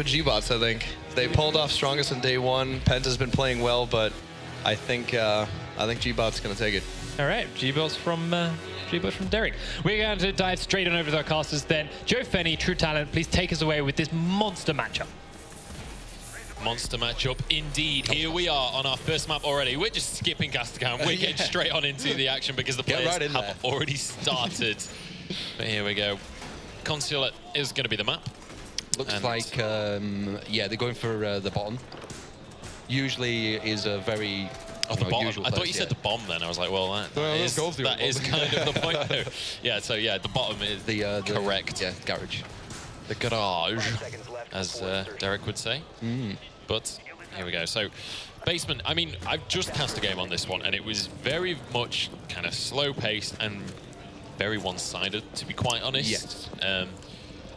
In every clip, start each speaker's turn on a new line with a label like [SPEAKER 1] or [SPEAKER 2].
[SPEAKER 1] for gBots, I think. They pulled off strongest in day one. Penta's been playing well, but I think gBots going to take it.
[SPEAKER 2] All right, gBots from Derek. We're going to dive straight on over to our casters then. Joe Fenny, True Talent, please take us away with this monster matchup.
[SPEAKER 3] Monster matchup indeed. Here we are on our first map already. We're just skipping caster count. We're getting straight on into the action because the players have already started. But here we go. Consulate is going to be the map.
[SPEAKER 4] Looks like, yeah, they're going for the bottom. Usually is a very
[SPEAKER 3] the bottom. I thought you said the bomb then. I was like, well, that is kind of the point. No. Yeah, so yeah, the bottom is the correct.
[SPEAKER 4] Yeah, garage.
[SPEAKER 3] The garage, as Derek would say. But here we go. So basement, I mean, I've just cast a game on this one, and it was very much kind of slow-paced and very one-sided, to be quite honest.
[SPEAKER 4] Yes.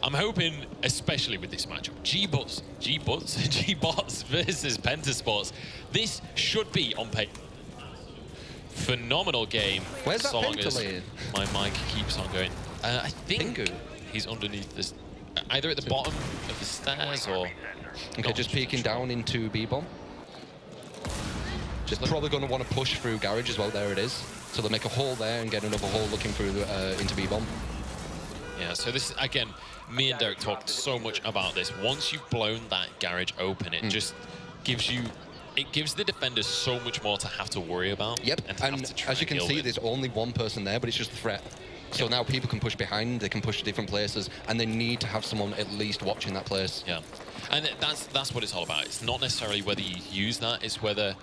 [SPEAKER 3] I'm hoping, especially with this matchup, gBots versus PENTA Sports, this should be on paper. Phenomenal game.
[SPEAKER 4] Where's that
[SPEAKER 3] so long
[SPEAKER 4] Penta
[SPEAKER 3] as
[SPEAKER 4] laying?
[SPEAKER 3] my mic keeps on going. I think he's underneath this, either at the bottom of the stairs or...
[SPEAKER 4] Okay, just peeking down into B-bomb. Just probably going to want to push through garage as well. There it is. So they'll make a hole there and get another hole looking through into B-bomb.
[SPEAKER 3] Yeah, so this, again, me and Derek talked so much about this. Once you've blown that garage open, it just gives you... It gives the defenders so much more to have to worry about.
[SPEAKER 4] Yep, and as you can see, there's only one person there, but it's just a threat. So now people can push behind, they can push to different places, and they need to have someone at least watching that place.
[SPEAKER 3] Yeah, and that's what it's all about. It's not necessarily whether you use that, it's whether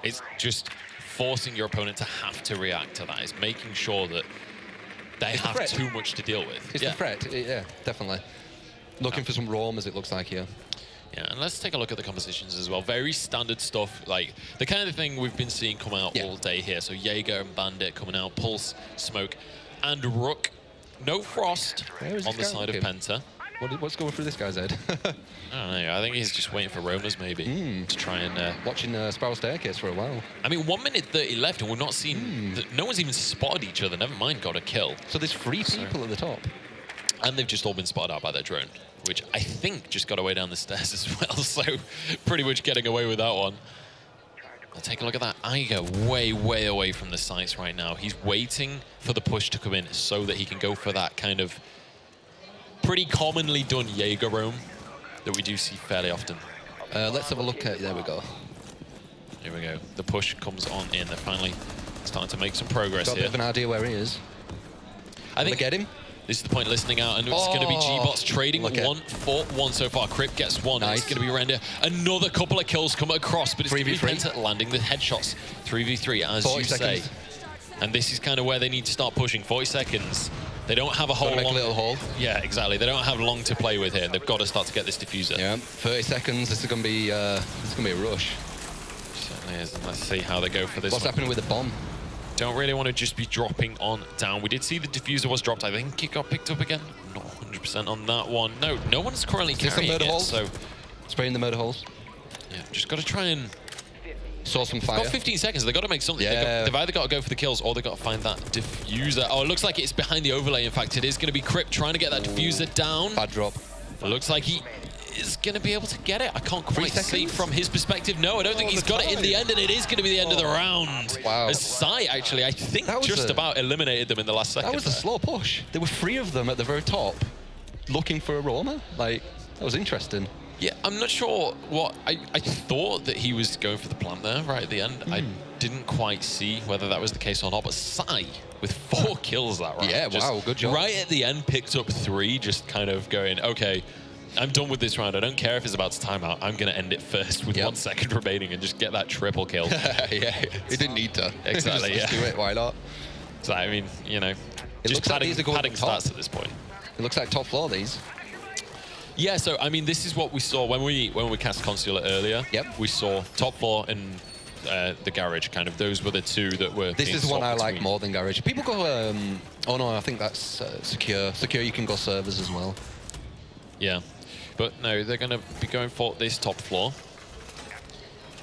[SPEAKER 3] it's just forcing your opponent to have to react to that. It's making sure that they have too much to deal with.
[SPEAKER 4] It's the threat, yeah, definitely. Looking for some roam, as it looks like here.
[SPEAKER 3] Yeah, and let's take a look at the compositions as well. Very standard stuff, like the kind of thing we've been seeing come out all day here. So Jaeger and Bandit coming out, Pulse, Smoke, and Rook. No Frost on the side of Penta.
[SPEAKER 4] What's going through this guy's head?
[SPEAKER 3] I don't know. I think he's just waiting for roamers maybe to try and...
[SPEAKER 4] Watching Spiral Staircase for a while.
[SPEAKER 3] I mean, 1 minute 30 left and we're not seeing... No one's even spotted each other, never mind got a kill.
[SPEAKER 4] So there's 3 people at the top.
[SPEAKER 3] And they've just all been spotted out by their drone, which I think just got away down the stairs as well. So pretty much getting away with that one. Now take a look at that. Iger way, way away from the sights right now. He's waiting for the push to come in so that he can go for that kind of pretty commonly done Jaeger roam that we do see fairly often.
[SPEAKER 4] Let's have a look at, there we go.
[SPEAKER 3] Here we go. The push comes on in. They're finally starting to make some progress here.
[SPEAKER 4] Got a bit of an idea where he is.
[SPEAKER 3] I think
[SPEAKER 4] get him.
[SPEAKER 3] This is the point listening out, and it's going to be gBots trading 1 for 1 so far. Crypt gets 1. Nice. It's going to be Render. Another couple of kills come across, but it's going to be Penta landing the headshots. 3v3, as you say. And this is kind of where they need to start pushing. 40 seconds. They don't have a whole long...
[SPEAKER 4] little hole.
[SPEAKER 3] Yeah, exactly. They don't have long to play with here. They've got to start to get this diffuser.
[SPEAKER 4] Yeah, 30 seconds. This is going to be a rush.
[SPEAKER 3] Certainly is. And let's see how they go for this.
[SPEAKER 4] What's happening with the bomb?
[SPEAKER 3] Don't really want to just be dropping on down. We did see the diffuser was dropped. I think it got picked up again. Not 100% on that one. No one's currently carrying it. So
[SPEAKER 4] spraying the murder holes.
[SPEAKER 3] Yeah, just got to try and...
[SPEAKER 4] Saw some fire.
[SPEAKER 3] Got 15 seconds. They've got to make something.
[SPEAKER 4] Yeah.
[SPEAKER 3] They've either got to go for the kills or they've got to find that diffuser. Oh, it looks like it's behind the overlay. In fact, it is going to be Crypt trying to get that diffuser down.
[SPEAKER 4] Bad drop.
[SPEAKER 3] It looks like he is going to be able to get it. I can't quite see from his perspective. No, I don't think he's got it in the end, and it is going to be the end of the round.
[SPEAKER 4] Wow.
[SPEAKER 3] As Sai, actually, I think just about eliminated them in the last second.
[SPEAKER 4] That was a slow push. There were 3 of them at the very top looking for a roamer. Like, that was interesting.
[SPEAKER 3] Yeah, I'm not sure what... I thought that he was going for the plant there right at the end. I didn't quite see whether that was the case or not, but Sai, with 4 kills that round.
[SPEAKER 4] Yeah, wow, good job.
[SPEAKER 3] Right at the end, picked up 3, just kind of going, okay, I'm done with this round. I don't care if it's about to time out. I'm going to end it first with 1 second remaining and just get that triple kill.
[SPEAKER 4] Yeah, he didn't need to.
[SPEAKER 3] Exactly,
[SPEAKER 4] just do it, why not?
[SPEAKER 3] So, I mean, you know, just padding stats at this point.
[SPEAKER 4] It looks like top floor, these.
[SPEAKER 3] Yeah, so I mean, this is what we saw when we cast Consulate earlier.
[SPEAKER 4] Yep.
[SPEAKER 3] We saw top floor and the garage. Kind of those were the 2 that were.
[SPEAKER 4] This is the one I like more than garage. People go. Oh no, I think that's secure. Secure, you can go servers as well.
[SPEAKER 3] Yeah, but no, they're going to be going for this top floor,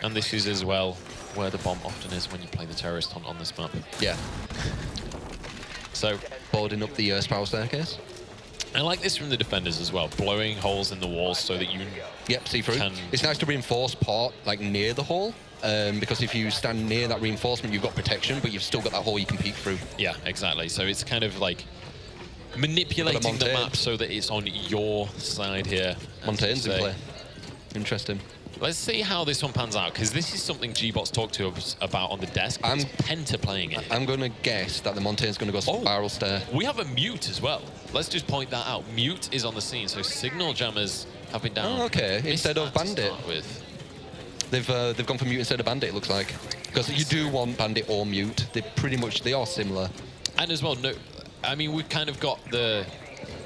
[SPEAKER 3] and this is as well where the bomb often is when you play the terrorist on this map.
[SPEAKER 4] Yeah.
[SPEAKER 3] So
[SPEAKER 4] boarding up the spiral staircase.
[SPEAKER 3] I like this from the defenders as well, blowing holes in the walls so that you
[SPEAKER 4] see through. It's nice to reinforce part like near the hole, because if you stand near that reinforcement, you've got protection, but you've still got that hole you can peek through.
[SPEAKER 3] Yeah, exactly. So it's kind of like manipulating the map so that it's on your side here.
[SPEAKER 4] Montaigne's in play. Interesting.
[SPEAKER 3] Let's see how this one pans out, because this is something gBots talked to us about on the desk. It's Penta playing it.
[SPEAKER 4] I'm going to guess that the Montaigne's going to go spiral stair.
[SPEAKER 3] We have a Mute as well. Let's just point that out. Mute is on the scene, so Signal Jammers have been down.
[SPEAKER 4] Oh, okay, instead of Bandit. They've gone for Mute instead of Bandit, it looks like. Because you do want Bandit or Mute. They are similar.
[SPEAKER 3] And as well, I mean, we've kind of got the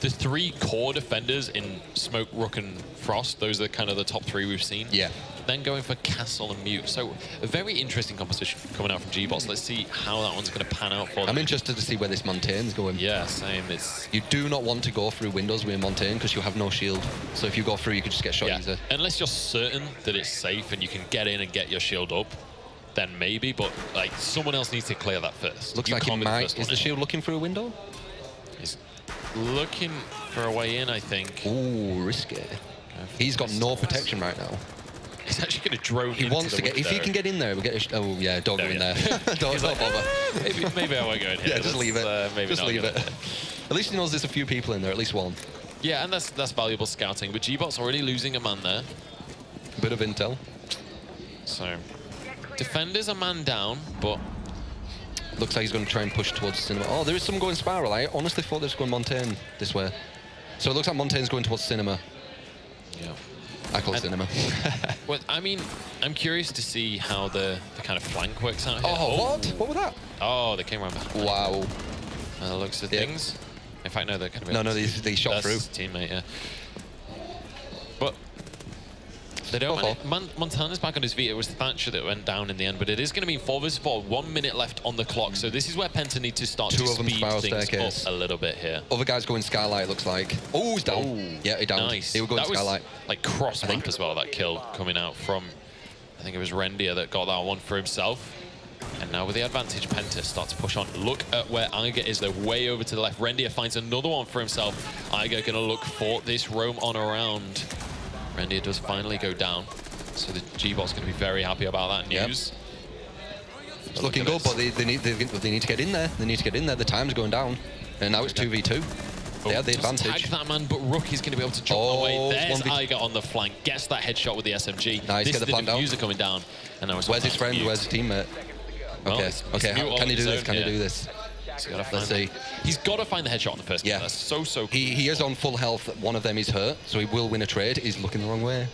[SPEAKER 3] 3 core defenders in Smoke, Rook, and Frost. Those are kind of the top 3 we've seen.
[SPEAKER 4] Yeah.
[SPEAKER 3] Then going for Castle and Mute. So a very interesting composition coming out from gBots. Let's see how that one's going to pan out for them.
[SPEAKER 4] I'm interested to see where this Montaigne's going.
[SPEAKER 3] Yeah, same.
[SPEAKER 4] You do not want to go through windows with a Montagne because you have no shield. So if you go through, you could just get shot easier.
[SPEAKER 3] Unless you're certain that it's safe and you can get in and get your shield up, then maybe. But like, someone else needs to clear that first.
[SPEAKER 4] Looks like he might. Is the shield looking through a window?
[SPEAKER 3] He's looking for a way in, I think.
[SPEAKER 4] Ooh, risky. He's got no protection right now.
[SPEAKER 3] He's actually going to drone.
[SPEAKER 4] He wants to get. If he can get in there, we'll get. Oh yeah, don't go in there. Don't bother.
[SPEAKER 3] Maybe I won't go in here.
[SPEAKER 4] Yeah, just leave it. Just leave it. At least he knows there's a few people in there, at least one.
[SPEAKER 3] Yeah, and that's valuable scouting. But gBots already losing a man there.
[SPEAKER 4] Bit of intel.
[SPEAKER 3] So, defenders are man down, but
[SPEAKER 4] looks like he's going to try and push towards Cinema. Oh, there is someone going spiral. I honestly thought they was going Montagne this way. So it looks like Montaigne's going towards Cinema.
[SPEAKER 3] Yeah.
[SPEAKER 4] I call it Cinema.
[SPEAKER 3] Well, I mean, I'm curious to see how the kind of flank works out here.
[SPEAKER 4] Oh, what? What was that?
[SPEAKER 3] Oh, they came around behind.
[SPEAKER 4] Wow.
[SPEAKER 3] Looks of things. In fact, no, they're kind of...
[SPEAKER 4] No, they shot through.
[SPEAKER 3] Teammate, yeah. But they don't... Montana's back on his feet. It was Thatcher that went down in the end, but it is going to be 4 vs 4, 1 minute left on the clock. So this is where Penta need to start to speed things up a little bit here.
[SPEAKER 4] Other guys going Skylight, looks like. Oh, he's down. Ooh, yeah, he downed.
[SPEAKER 3] Nice.
[SPEAKER 4] He was going Skylight.
[SPEAKER 3] Like cross map as well, that kill coming out from, I think it was Rendia that got that one for himself. And now with the advantage, Penta starts to push on. Look at where Iger is. They're way over to the left. Rendia finds another one for himself. Iger going to look for this roam on around. Rendia does finally go down. So the gBots going to be very happy about that news.
[SPEAKER 4] Yep. It's looking good, but they need to get in there. They need to get in there. The time's going down. And now it's 2v2. They have the advantage.
[SPEAKER 3] Tag that man, but Rook is going to be able to jump away. There's Iger on the flank. Gets that headshot with the SMG.
[SPEAKER 4] Nice,
[SPEAKER 3] this
[SPEAKER 4] get the plant down.
[SPEAKER 3] Diffuser coming down. And now
[SPEAKER 4] where's his friend? Where's his teammate? Okay,
[SPEAKER 3] well,
[SPEAKER 4] can he do this? Can he do this? Let's see.
[SPEAKER 3] He's got to find the headshot on the first.
[SPEAKER 4] Yeah.
[SPEAKER 3] That's so cool.
[SPEAKER 4] He is on full health. One of them is hurt, so he will win a trade. He's looking the wrong way.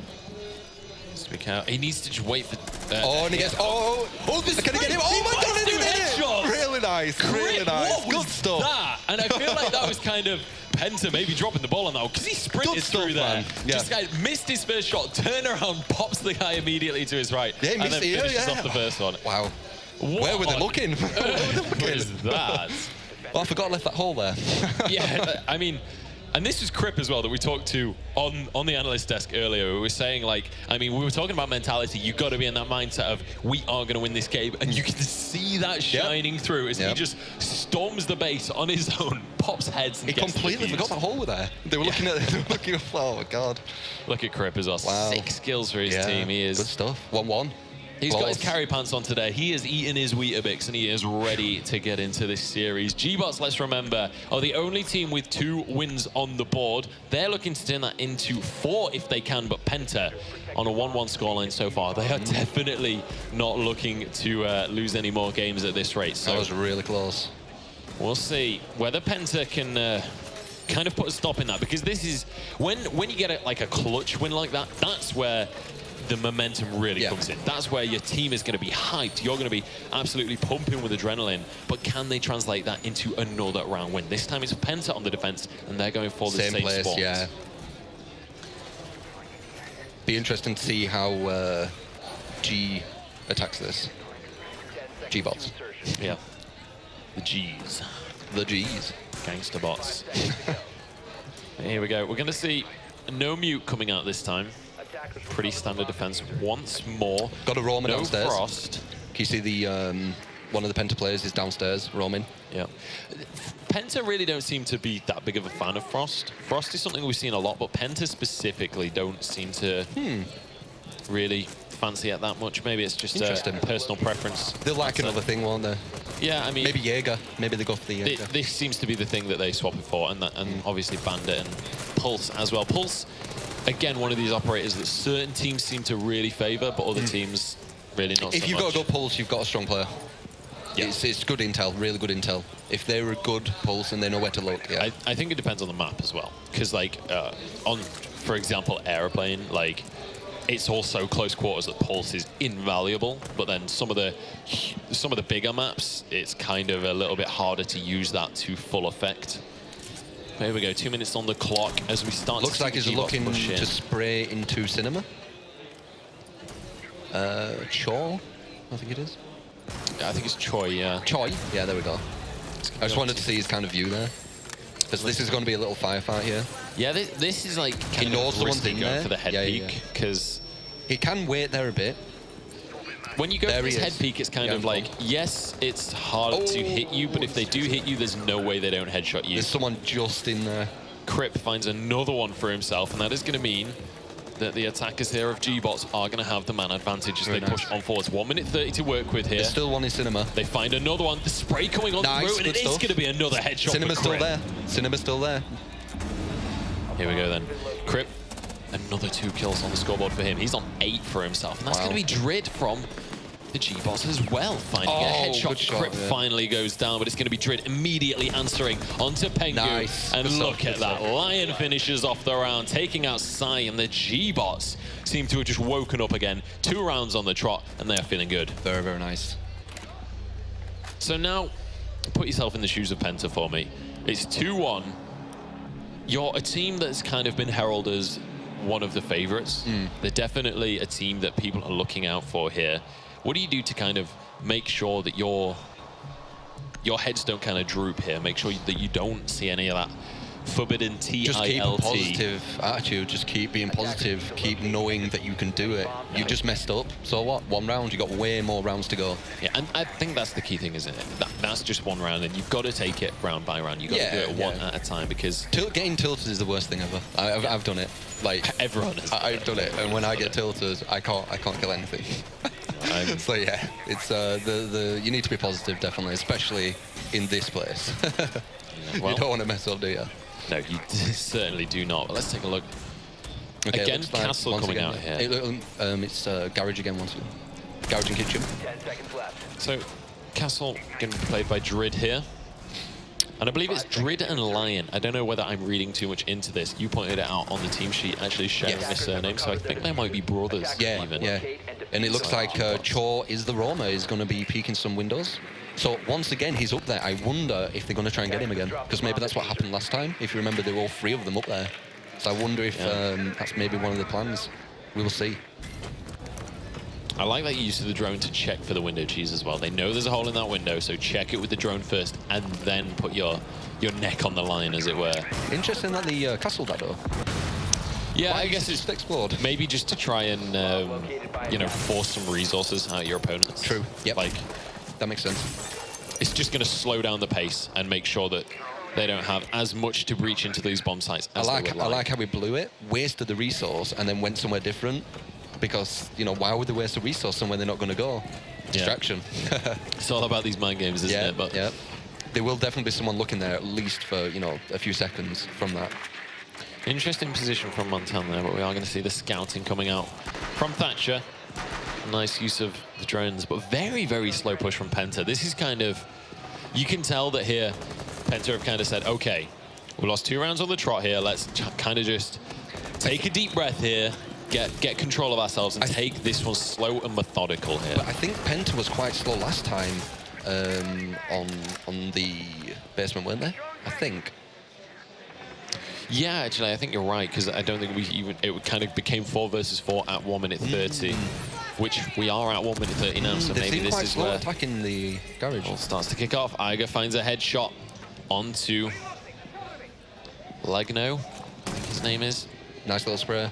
[SPEAKER 3] He needs to just wait for...
[SPEAKER 4] and he gets... this can he get him? Oh my god, he did it! Really nice, really nice. Good stuff.
[SPEAKER 3] That? And I feel like that was kind of Penta maybe dropping the ball on that one, because he sprinted through there. Yeah. Just missed his first shot, turn around, pops the guy immediately to his right,
[SPEAKER 4] and then
[SPEAKER 3] finishes off the first one.
[SPEAKER 4] Wow. Where were they looking?
[SPEAKER 3] What is that?
[SPEAKER 4] Oh, I forgot I left that hole there.
[SPEAKER 3] Yeah, I mean... And this was Crip as well that we talked to on the analyst desk earlier. We were saying, like, I mean, we were talking about mentality. You've got to be in that mindset of, we are going to win this game. And you can see that shining through as he just storms the base on his own, pops heads, and
[SPEAKER 4] he completely forgot that hole was there. They were looking at oh my god.
[SPEAKER 3] Look at Crip as well. Wow. 6 kills for his team. He is.
[SPEAKER 4] Good stuff. 1-1.
[SPEAKER 3] He's got his carry pants on today. He has eaten his Weetabix and he is ready to get into this series. gBots, let's remember, are the only team with 2 wins on the board. They're looking to turn that into 4 if they can, but Penta on a 1-1 scoreline so far. They are definitely not looking to lose any more games at this rate. So
[SPEAKER 4] that was really close.
[SPEAKER 3] We'll see whether Penta can kind of put a stop in that, because this is, when you get a clutch win like that, that's where the momentum really comes in. That's where your team is going to be hyped. You're going to be absolutely pumping with adrenaline. But can they translate that into another round win? This time it's Penta on the defense, and they're going for the same
[SPEAKER 4] place,
[SPEAKER 3] spot.
[SPEAKER 4] Yeah. Be interesting to see how G attacks this. gBots.
[SPEAKER 3] Yeah. The G's.
[SPEAKER 4] The G's.
[SPEAKER 3] Gangster bots. Here we go. We're going to see no Mute coming out this time. Pretty standard defense once more.
[SPEAKER 4] Got a roamer downstairs.
[SPEAKER 3] Frost.
[SPEAKER 4] Can you see the one of the Penta players is downstairs roaming?
[SPEAKER 3] Yeah. Penta really don't seem to be that big of a fan of Frost. Frost is something we've seen a lot, but Penta specifically don't seem to really fancy it that much. Maybe it's just a personal preference.
[SPEAKER 4] They'll like another thing, won't they?
[SPEAKER 3] Yeah, I mean...
[SPEAKER 4] Maybe Jaeger. Maybe they go for the Jaeger.
[SPEAKER 3] This seems to be the thing that they swap it for, and obviously Bandit and Pulse as well. Pulse, again, one of these operators that certain teams seem to really favour, but other teams really not so much.
[SPEAKER 4] If you've got to go Pulse, you've got a strong player.
[SPEAKER 3] Yeah.
[SPEAKER 4] It's good intel, really good intel. If they're a good Pulse and they know where to look, yeah.
[SPEAKER 3] I think it depends on the map as well. Because, like, on, for example, Aeroplane, like, it's also close quarters that Pulse is invaluable. But then some of the bigger maps, it's kind of a little bit harder to use that to full effect. Here we go, 2 minutes on the clock as we start.
[SPEAKER 4] Looks like he's looking to spray into Cinema. Chaw, I think it is.
[SPEAKER 3] Yeah, I think it's Choi, yeah.
[SPEAKER 4] Choi, yeah, there we go. I just wanted to see his kind of view there. Because this is going to be a little firefight here.
[SPEAKER 3] Yeah, this is like kind of risky going for the head peek, because...
[SPEAKER 4] He can wait there a bit.
[SPEAKER 3] When you go for this head peek, it's kind of like, yes, it's hard to hit you, but if they do hit you, there's no way they don't headshot you.
[SPEAKER 4] There's someone just in there.
[SPEAKER 3] Crip finds another one for himself, and that is going to mean that the attackers here of gBots are going to have the man advantage as they push on forwards. 1 minute 30 to work with here.
[SPEAKER 4] There's still one in Cinema.
[SPEAKER 3] They find another one. The spray coming on the route, and it is going to be another headshot.
[SPEAKER 4] Cinema's still there. Cinema's still there.
[SPEAKER 3] Here we go then. Crip, another 2 kills on the scoreboard for him. He's on 8 for himself, and that's going to be Drid from the gBots as well, finding a headshot. Crip finally goes down, but it's going to be Drid immediately answering onto Pengu. And look at that. Lion finishes off the round, taking out Sai, and the gBots seem to have just woken up again. 2 rounds on the trot, and they are feeling good.
[SPEAKER 4] Very, very nice.
[SPEAKER 3] So now, put yourself in the shoes of Penta for me. It's 2-1. You're a team that's kind of been heralded as one of the favorites. They're definitely a team that people are looking out for here. What do you do to kind of make sure that your heads don't kind of droop here? Make sure that you don't see any of that forbidden TILT.
[SPEAKER 4] Just keep a positive attitude. Just keep being positive. Keep knowing that you can do it. You just messed up. So what? 1 round. You got way more rounds to go.
[SPEAKER 3] Yeah, and I think that's the key thing, isn't it? That's just 1 round, and you've got to take it round by round. You've got to do it one at a time, because
[SPEAKER 4] getting tilted is the worst thing ever. I've done it. Like
[SPEAKER 3] everyone has.
[SPEAKER 4] I've done it, and when I get tilted, I can't kill anything. So yeah, it's you need to be positive, definitely, especially in this place. Well, you don't want to mess up, do you?
[SPEAKER 3] No, you certainly do not. But let's take a look. Okay, again, Castle coming out here.
[SPEAKER 4] It's Garage again, Garage and Kitchen.
[SPEAKER 5] 10 seconds left.
[SPEAKER 3] So, Castle going to be played by Drid here. And I believe it's Drid and Lion. I don't know whether I'm reading too much into this. You pointed it out on the team sheet, actually sharing the surname, so I think they might be brothers even.
[SPEAKER 4] Yeah. And it looks like Cho is the roamer, is going to be peeking some windows. So once again, he's up there. I wonder if they're going to try and get him again, because maybe that's what happened last time. If you remember, there were all 3 of them up there. So I wonder if that's maybe one of the plans. We will see.
[SPEAKER 3] I like that you use the drone to check for the window cheese as well. They know there's a hole in that window, so check it with the drone first, and then put your neck on the line, as it were.
[SPEAKER 4] Interesting that the castle that door.
[SPEAKER 3] Yeah, I guess it's
[SPEAKER 4] explored.
[SPEAKER 3] Maybe just to try and you know, force some resources out of your opponents.
[SPEAKER 4] True. Yep.
[SPEAKER 3] Like,
[SPEAKER 4] that makes sense.
[SPEAKER 3] It's just going to slow down the pace and make sure that they don't have as much to breach into these bomb sites as
[SPEAKER 4] I like how we blew it, wasted the resource, and then went somewhere different. Because, you know, why would they waste a resource somewhere they're not going to go? Distraction.
[SPEAKER 3] It's all about these mind games, isn't it? But
[SPEAKER 4] there will definitely be someone looking there, at least for, you know, a few seconds from that.
[SPEAKER 3] Interesting position from Montana there, but we are going to see the scouting coming out from Thatcher. Nice use of the drones, but very, very slow push from Penta. This is kind of, you can tell that here, Penta have kind of said, okay, we lost 2 rounds on the trot here. Let's kind of just take a deep breath here. Get control of ourselves and take this one slow and methodical here.
[SPEAKER 4] But I think Penta was quite slow last time on the basement, weren't they? I think.
[SPEAKER 3] Yeah, actually, I think you're right, because I don't think it kind of became 4 versus 4 at 1 minute 30, which we are at 1 minute 30 now, so maybe this is where
[SPEAKER 4] attacking the garage.
[SPEAKER 3] Starts to kick off. Iger finds a headshot onto Legno, I think his name is.
[SPEAKER 4] Nice little spray.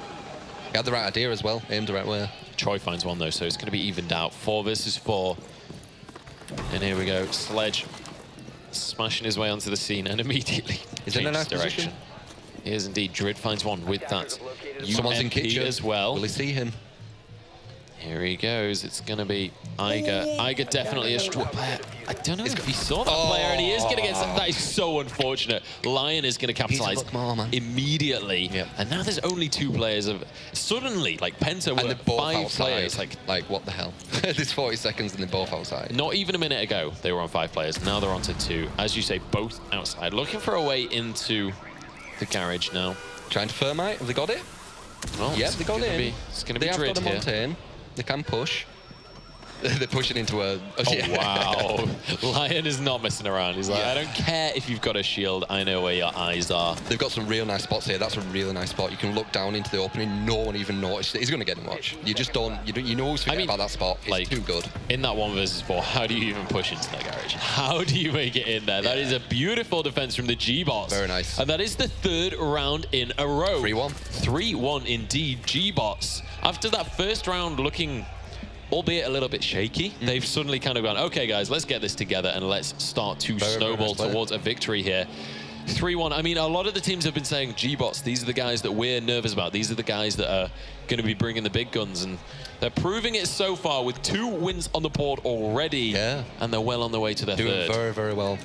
[SPEAKER 4] He had the right idea as well, aimed the right way.
[SPEAKER 3] Troy finds one though, so it's going to be evened out. 4 versus 4. And here we go, Sledge smashing his way onto the scene and immediately
[SPEAKER 4] Is in a nice
[SPEAKER 3] direction.
[SPEAKER 4] position.
[SPEAKER 3] He is indeed. Drid finds one with that
[SPEAKER 4] Someone's in
[SPEAKER 3] UMP
[SPEAKER 4] kitchen
[SPEAKER 3] as well.
[SPEAKER 4] Will he see him?
[SPEAKER 3] Here he goes. It's going to be Iger. Iger definitely a strong player. I don't know if he saw that player, and he is going to get... That is so unfortunate. Lion is going to capitalize immediately.
[SPEAKER 4] Yep.
[SPEAKER 3] And now there's only 2 players. Suddenly, like, Penta were
[SPEAKER 4] And they're both
[SPEAKER 3] 5
[SPEAKER 4] outside.
[SPEAKER 3] players.
[SPEAKER 4] Like, what the hell? There's 40 seconds and they're both outside.
[SPEAKER 3] Not even a minute ago, they were on 5 players. Now they're on to 2. As you say, both outside. Looking for a way into the garage now.
[SPEAKER 4] Trying to thermite. Have they got it?
[SPEAKER 3] Well,
[SPEAKER 4] Yeah, they got it.
[SPEAKER 3] It's going to be
[SPEAKER 4] They have
[SPEAKER 3] Drid
[SPEAKER 4] got a
[SPEAKER 3] here.
[SPEAKER 4] mountain. They can push. They're pushing into a...
[SPEAKER 3] Oh, wow. Lion is not messing around. He's like,
[SPEAKER 4] Yeah.
[SPEAKER 3] I don't care if you've got a shield. I know where your eyes are.
[SPEAKER 4] They've got some real nice spots here. That's a really nice spot. You can look down into the opening. No one even noticed it. He's going to get him, watch. You just don't... You always forget about that spot. It's
[SPEAKER 3] like,
[SPEAKER 4] too good.
[SPEAKER 3] In that 1 versus 4, how do you even push into that garage? How do you make it in there? That is a beautiful defense from the gBots.
[SPEAKER 4] Very nice.
[SPEAKER 3] And that is the 3rd round in a row.
[SPEAKER 4] 3-1.
[SPEAKER 3] 3-1 indeed, gBots. After that first round looking... albeit a little bit shaky, they've suddenly kind of gone, okay, guys, let's get this together and let's start to snowball towards a victory here. 3-1. I mean, a lot of the teams have been saying, gBots, these are the guys that we're nervous about. These are the guys that are going to be bringing the big guns. And they're proving it so far with 2 wins on the board already.
[SPEAKER 4] Yeah.
[SPEAKER 3] And they're well on their way to their
[SPEAKER 4] Doing
[SPEAKER 3] 3rd.
[SPEAKER 4] very, very well.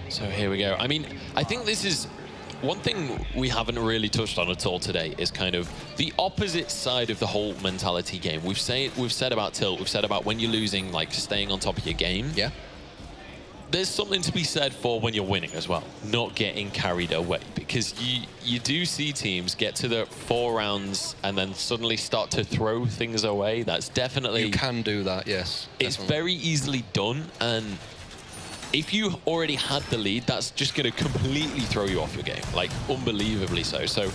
[SPEAKER 3] So here we go. I mean, I think this is... One thing we haven't really touched on at all today is kind of the opposite side of the whole mentality game. We've said about tilt, we've said about when you're losing, like staying on top of your game.
[SPEAKER 4] Yeah.
[SPEAKER 3] There's something to be said for when you're winning as well, not getting carried away, because you do see teams get to the 4 rounds and then suddenly start to throw things away. That's definitely...
[SPEAKER 4] You can do that, yes.
[SPEAKER 3] It's
[SPEAKER 4] definitely.
[SPEAKER 3] very easily done, and if you already had the lead, that's just going to completely throw you off your game, like unbelievably so. So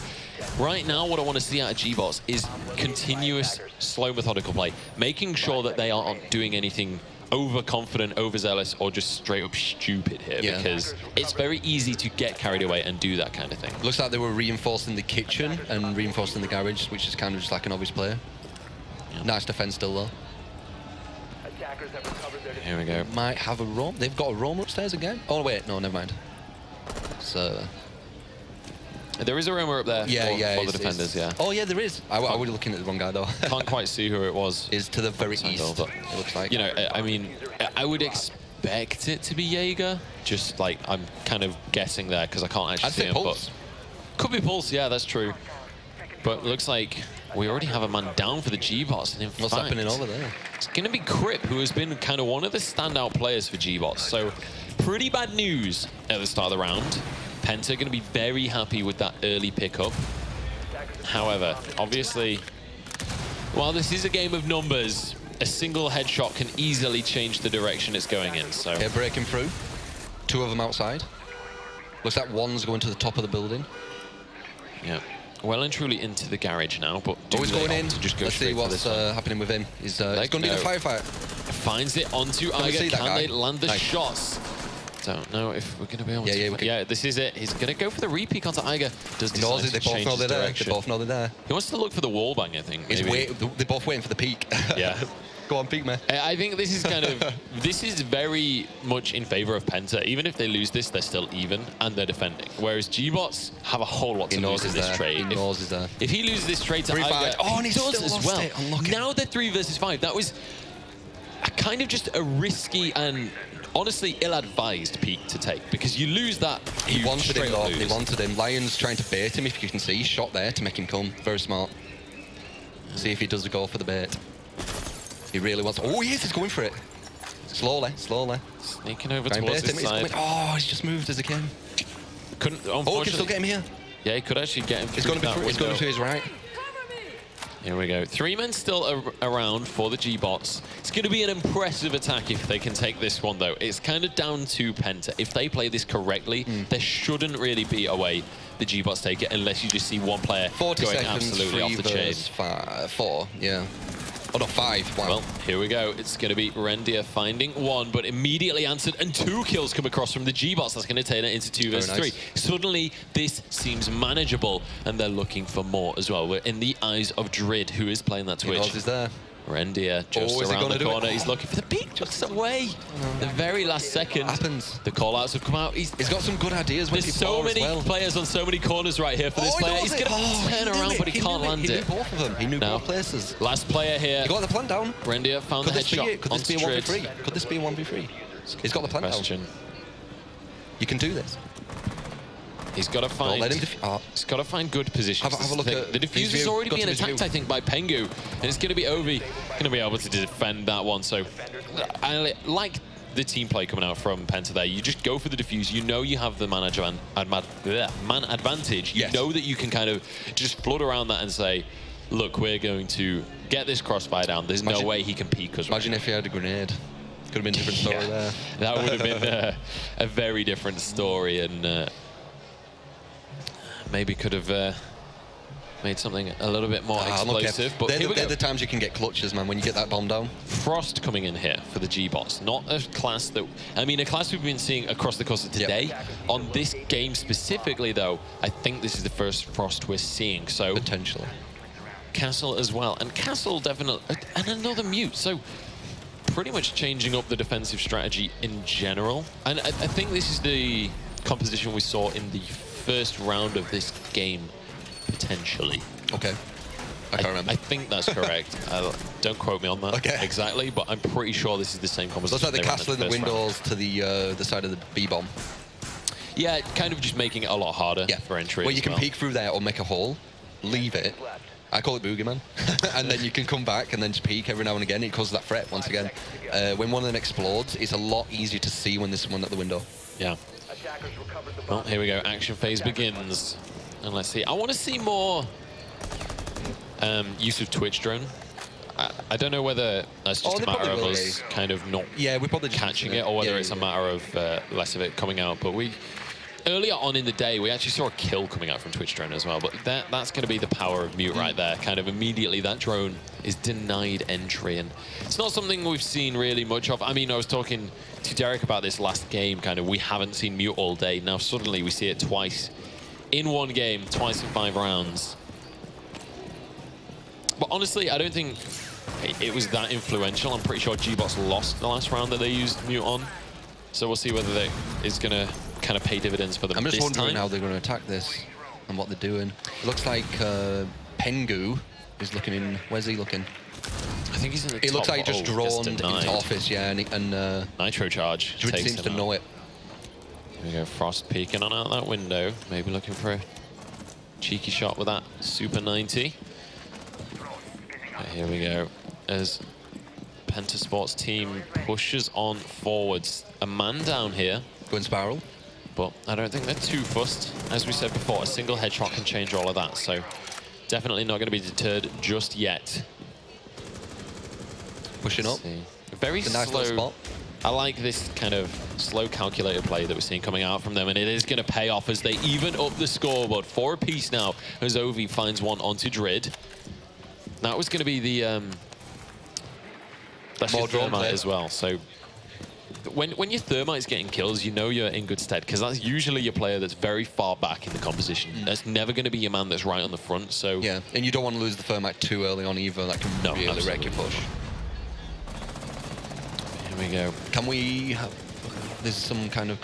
[SPEAKER 3] right now, what I want to see out of gBots is continuous, slow, methodical play, making sure that they aren't doing anything overconfident, overzealous, or just straight up stupid here, because it's very easy to get carried away and do that kind of thing.
[SPEAKER 4] Looks like they were reinforcing the kitchen and reinforcing the garage, which is kind of just like an obvious player. Yeah. Nice defense still, though.
[SPEAKER 3] Here we go.
[SPEAKER 4] Might have a roam. They've got a roam upstairs again. Oh wait, no, never mind. So
[SPEAKER 3] there is a roamer up there for the defenders. Yeah.
[SPEAKER 4] Oh yeah, there is. I was looking at the wrong guy though.
[SPEAKER 3] Can't quite see who it was.
[SPEAKER 4] Is to the very east.
[SPEAKER 3] But
[SPEAKER 4] it looks like.
[SPEAKER 3] You know, I mean, I would expect it to be Jaeger. Just like I'm kind of guessing there because I can't actually see him.
[SPEAKER 4] Pulse.
[SPEAKER 3] But could be Pulse. Yeah, that's true. But it looks like we already have a man down for the gBots. And in
[SPEAKER 4] What's happening over there?
[SPEAKER 3] It's going to be Crip, who has been kind of one of the standout players for gBots. So pretty bad news at the start of the round. Penta going to be very happy with that early pickup. However, obviously, while this is a game of numbers, a single headshot can easily change the direction it's going in. So
[SPEAKER 4] they're breaking through. 2 of them outside. Looks like one's going to the top of the building.
[SPEAKER 3] Yeah. Well and truly into the garage now, but
[SPEAKER 4] he's going in.
[SPEAKER 3] To just go
[SPEAKER 4] Let's see what's happening with him. He's going to do the firefight.
[SPEAKER 3] Finds it onto Iger. Can they land the shots? Don't know if we're going to be able to. Yeah, this is it. He's going to go for the repeat onto Iger. Does
[SPEAKER 4] he knows it. They both know they're there. They both know they're there.
[SPEAKER 3] He wants to look for the wall bang, I think.
[SPEAKER 4] They're both waiting for the peak.
[SPEAKER 3] Yeah.
[SPEAKER 4] Go on, peek, man.
[SPEAKER 3] I think this is kind of... this is very much in favor of Penta. Even if they lose this, they're still even, and they're defending. Whereas gBots have a whole lot to lose in this trade.
[SPEAKER 4] He knows he's there.
[SPEAKER 3] If he loses this trade to Iger,
[SPEAKER 4] and he
[SPEAKER 3] does
[SPEAKER 4] still
[SPEAKER 3] as well.
[SPEAKER 4] It.
[SPEAKER 3] Now they're 3 versus 5. That was a kind of just a risky and honestly ill-advised peak to take, because you lose that,
[SPEAKER 4] he wanted him, though. He wanted him. Lion's trying to bait him, if you can see. Shot there to make him come. Very smart. See if he does the go for the bait. He really wants... Oh, yes, he's going for it. Slowly, slowly.
[SPEAKER 3] Sneaking over towards his side.
[SPEAKER 4] Oh, he's just moved as he came.
[SPEAKER 3] Couldn't, unfortunately...
[SPEAKER 4] Oh, he can still get him here.
[SPEAKER 3] Yeah, he could actually get him
[SPEAKER 4] through that window. He's going to his right.
[SPEAKER 3] Here we go. 3 men still around for the gBots. It's going to be an impressive attack if they can take this one, though. It's kind of down to Penta. If they play this correctly, there shouldn't really be a way the gBots take it, unless you just see one player going absolutely off the chain.
[SPEAKER 4] 4, yeah. Oh, no, 5. Wow.
[SPEAKER 3] Well, here we go. It's going to be Rendia finding 1, but immediately answered, and 2 kills come across from the gBots. That's going to turn it into 2 versus 3. Suddenly, this seems manageable, and they're looking for more as well. We're in the eyes of Drid, who is playing that Twitch.
[SPEAKER 4] He knows he's there.
[SPEAKER 3] Rendia just around the corner. He's looking for the peak just away. The very last second.
[SPEAKER 4] Happens.
[SPEAKER 3] The call-outs have come out.
[SPEAKER 4] He's got some good ideas.
[SPEAKER 3] There's so many players on so many corners right here for this player. He's going to turn around, but he can't land it.
[SPEAKER 4] He knew both of them. He knew both places.
[SPEAKER 3] Last player here.
[SPEAKER 4] He got the plant down.
[SPEAKER 3] Rendia found the headshot.
[SPEAKER 4] Could this be a 1v3? Could this be a 1v3? He's got the plant down. You can do this.
[SPEAKER 3] He's got to find. He's got to find good positions.
[SPEAKER 4] Have a look at
[SPEAKER 3] the diffuser's already being attacked, I think, by Pengu, and it's going to be Ovi going to be able to defend that one. So, I like the team play coming out from Penta there. You just go for the diffuse. You know you have the man advantage. You know that you can kind of just flood around that and say, look, we're going to get this crossfire down. There's no way he can peek us.
[SPEAKER 4] Imagine if he had a grenade. Could have been a different story there.
[SPEAKER 3] That would have been a very different story, and maybe could have made something a little bit more explosive. But
[SPEAKER 4] they're the times you can get clutches, man, when you get that bomb down.
[SPEAKER 3] Frost coming in here for the gBots. Not a class that... I mean, a class we've been seeing across the course of today. On this game specifically, though, I think this is the first Frost we're seeing. So
[SPEAKER 4] potentially.
[SPEAKER 3] Castle as well. And Castle definitely... And another Mute. So pretty much changing up the defensive strategy in general. And I think this is the composition we saw in the first round of this game, potentially.
[SPEAKER 4] Okay. I can't remember.
[SPEAKER 3] I think that's correct. Don't quote me on that exactly, but I'm pretty sure this is the same composition.
[SPEAKER 4] Looks like the castle in the windows to the side of the B-bomb.
[SPEAKER 3] Yeah, kind of just making it a lot harder for entry.
[SPEAKER 4] Well, you can peek through there or make a hole, leave it. I call it boogeyman. And then you can come back and then just peek every now and again. It causes that threat once again. When one of them explodes, it's a lot easier to see when there's someone at the window.
[SPEAKER 3] Yeah. Well, here we go. Action phase begins. And let's see. I want to see more use of Twitch drone. I don't know whether that's just a matter of us kind of not
[SPEAKER 4] we're probably
[SPEAKER 3] catching it, or whether it's a matter of less of it coming out. But earlier on in the day, we actually saw a kill coming out from Twitch drone as well. But that's going to be the power of Mute right there. Kind of immediately, that drone is denied entry. And it's not something we've seen really much of. I mean, I was talking to Derek about this last game. Kind of, we haven't seen Mute all day. Now suddenly we see it twice in one game, twice in 5 rounds. But honestly, I don't think it was that influential. I'm pretty sure gBots lost the last round that they used Mute on. So we'll see whether it's going to kind of pay dividends for them.
[SPEAKER 4] I'm just wondering how they're going to attack this and what they're doing. It looks like Pengu is looking in. Where's he looking?
[SPEAKER 3] I think he's in the top.
[SPEAKER 4] It looks like he just droned into office, and
[SPEAKER 3] Nitro Charge
[SPEAKER 4] Druid seems to know it.
[SPEAKER 3] Here we go, Frost peeking on out that window, maybe looking for a cheeky shot with that Super 90. Here we go, as PENTA Sports team pushes on forwards. A man down here.
[SPEAKER 4] Going spiral.
[SPEAKER 3] But I don't think they're too fussed. As we said before, a single headshot can change all of that, so definitely not going to be deterred just yet.
[SPEAKER 4] Pushing up.
[SPEAKER 3] Very slow. Spot. I like this kind of slow calculated play that we're seeing coming out from them, and it is going to pay off as they even up the scoreboard. 4 apiece now as Ovi finds one onto Drid. That was going to be the that's your Thermite as well. So when your Thermite's getting kills, you know you're in good stead, because that's usually your player that's very far back in the composition. That's never going to be your man that's right on the front. So
[SPEAKER 4] yeah, and you don't want to lose the Thermite too early on either. That can really wreck your push.
[SPEAKER 3] Here we go.
[SPEAKER 4] Can we have... There's some kind of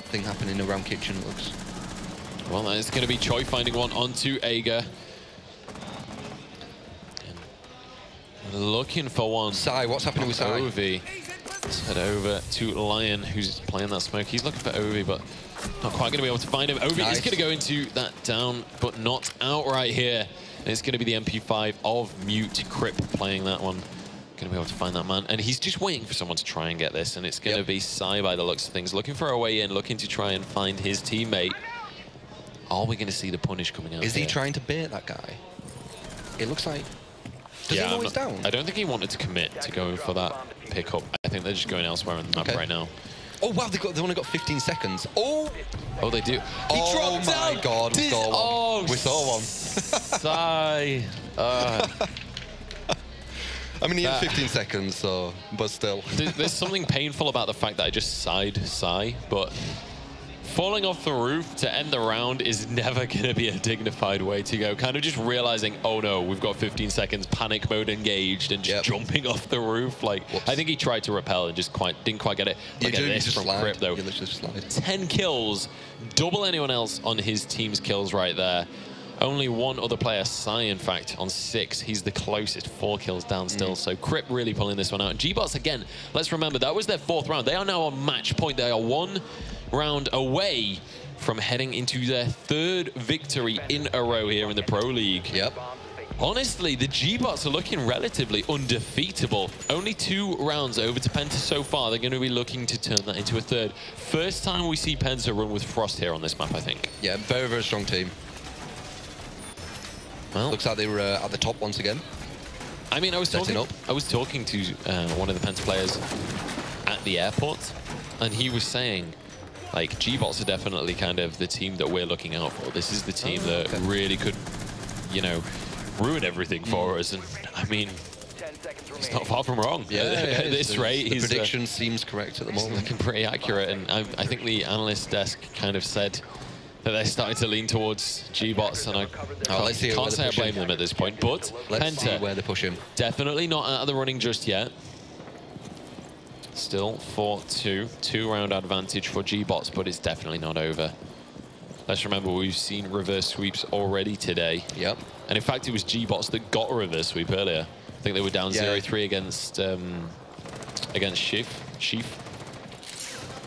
[SPEAKER 4] thing happening around kitchen, it looks.
[SPEAKER 3] Well, it's going to be Choi finding one onto Ager. And looking for one.
[SPEAKER 4] Sai, what's happening with Sai?
[SPEAKER 3] Ovi. Let's head over to Lion, who's playing that smoke. He's looking for Ovi, but not quite going to be able to find him. Ovi is going to go into that down, but not out right here. And it's going to be the MP5 of Mute Crip playing that one. Going to be able to find that man. And he's just waiting for someone to try and get this. And it's going to be Sai by the looks of things, looking for a way in, looking to try and find his teammate. Are we going to see the punish coming out?
[SPEAKER 4] Is he trying to bait that guy? It looks like... Does he know he's down?
[SPEAKER 3] I don't think he wanted to commit to going for that pickup. I think they're just going elsewhere on the map right now.
[SPEAKER 4] Oh, wow, they've only got 15 seconds. Oh!
[SPEAKER 3] Oh, they do.
[SPEAKER 4] He dropped down! Oh, my God, we saw one. We saw one.
[SPEAKER 3] Sai.
[SPEAKER 4] I mean, he had 15 seconds, so, but still.
[SPEAKER 3] There's something painful about the fact that I just sighed Sai, but falling off the roof to end the round is never going to be a dignified way to go. Kind of just realizing, oh no, we've got 15 seconds, panic mode engaged, and just jumping off the roof. Like, I think he tried to repel and just didn't quite get it. Look at this from Crip, though. 10 kills, double anyone else on his team's kills right there. Only one other player, Sai, in fact, on 6. He's the closest, 4 kills down still. So Crip really pulling this one out. And gBots, again, let's remember, that was their 4th round. They are now on match point. They are 1 round away from heading into their 3rd victory in a row here in the Pro League.
[SPEAKER 4] Yep.
[SPEAKER 3] Honestly, the gBots are looking relatively undefeatable. Only 2 rounds over to PENTA so far. They're going to be looking to turn that into a 3rd. First time we see PENTA run with Frost here on this map, I think.
[SPEAKER 4] Yeah, very, very strong team. Well, looks like they were at the top once again.
[SPEAKER 3] I mean, I was talking to one of the PENTA players at the airport, and he was saying, like, gBots are definitely kind of the team that we're looking out for. This is the team that really could, you know, ruin everything for us. And I mean, it's not far from wrong.
[SPEAKER 4] Yeah,
[SPEAKER 3] at this rate,
[SPEAKER 4] the prediction seems correct at the moment.
[SPEAKER 3] Looking pretty accurate, and I think the analyst desk kind of said that they're starting to lean towards gBots, and I can't say I blame them at this point. But
[SPEAKER 4] let's see
[SPEAKER 3] PENTA,
[SPEAKER 4] where they push him.
[SPEAKER 3] Definitely not out of the running just yet. Still 4-2, 2-round advantage for gBots, but it's definitely not over. Let's remember, we've seen reverse sweeps already today.
[SPEAKER 4] Yep.
[SPEAKER 3] And in fact, it was gBots that got a reverse sweep earlier. I think they were down 0-3 against Sheaf.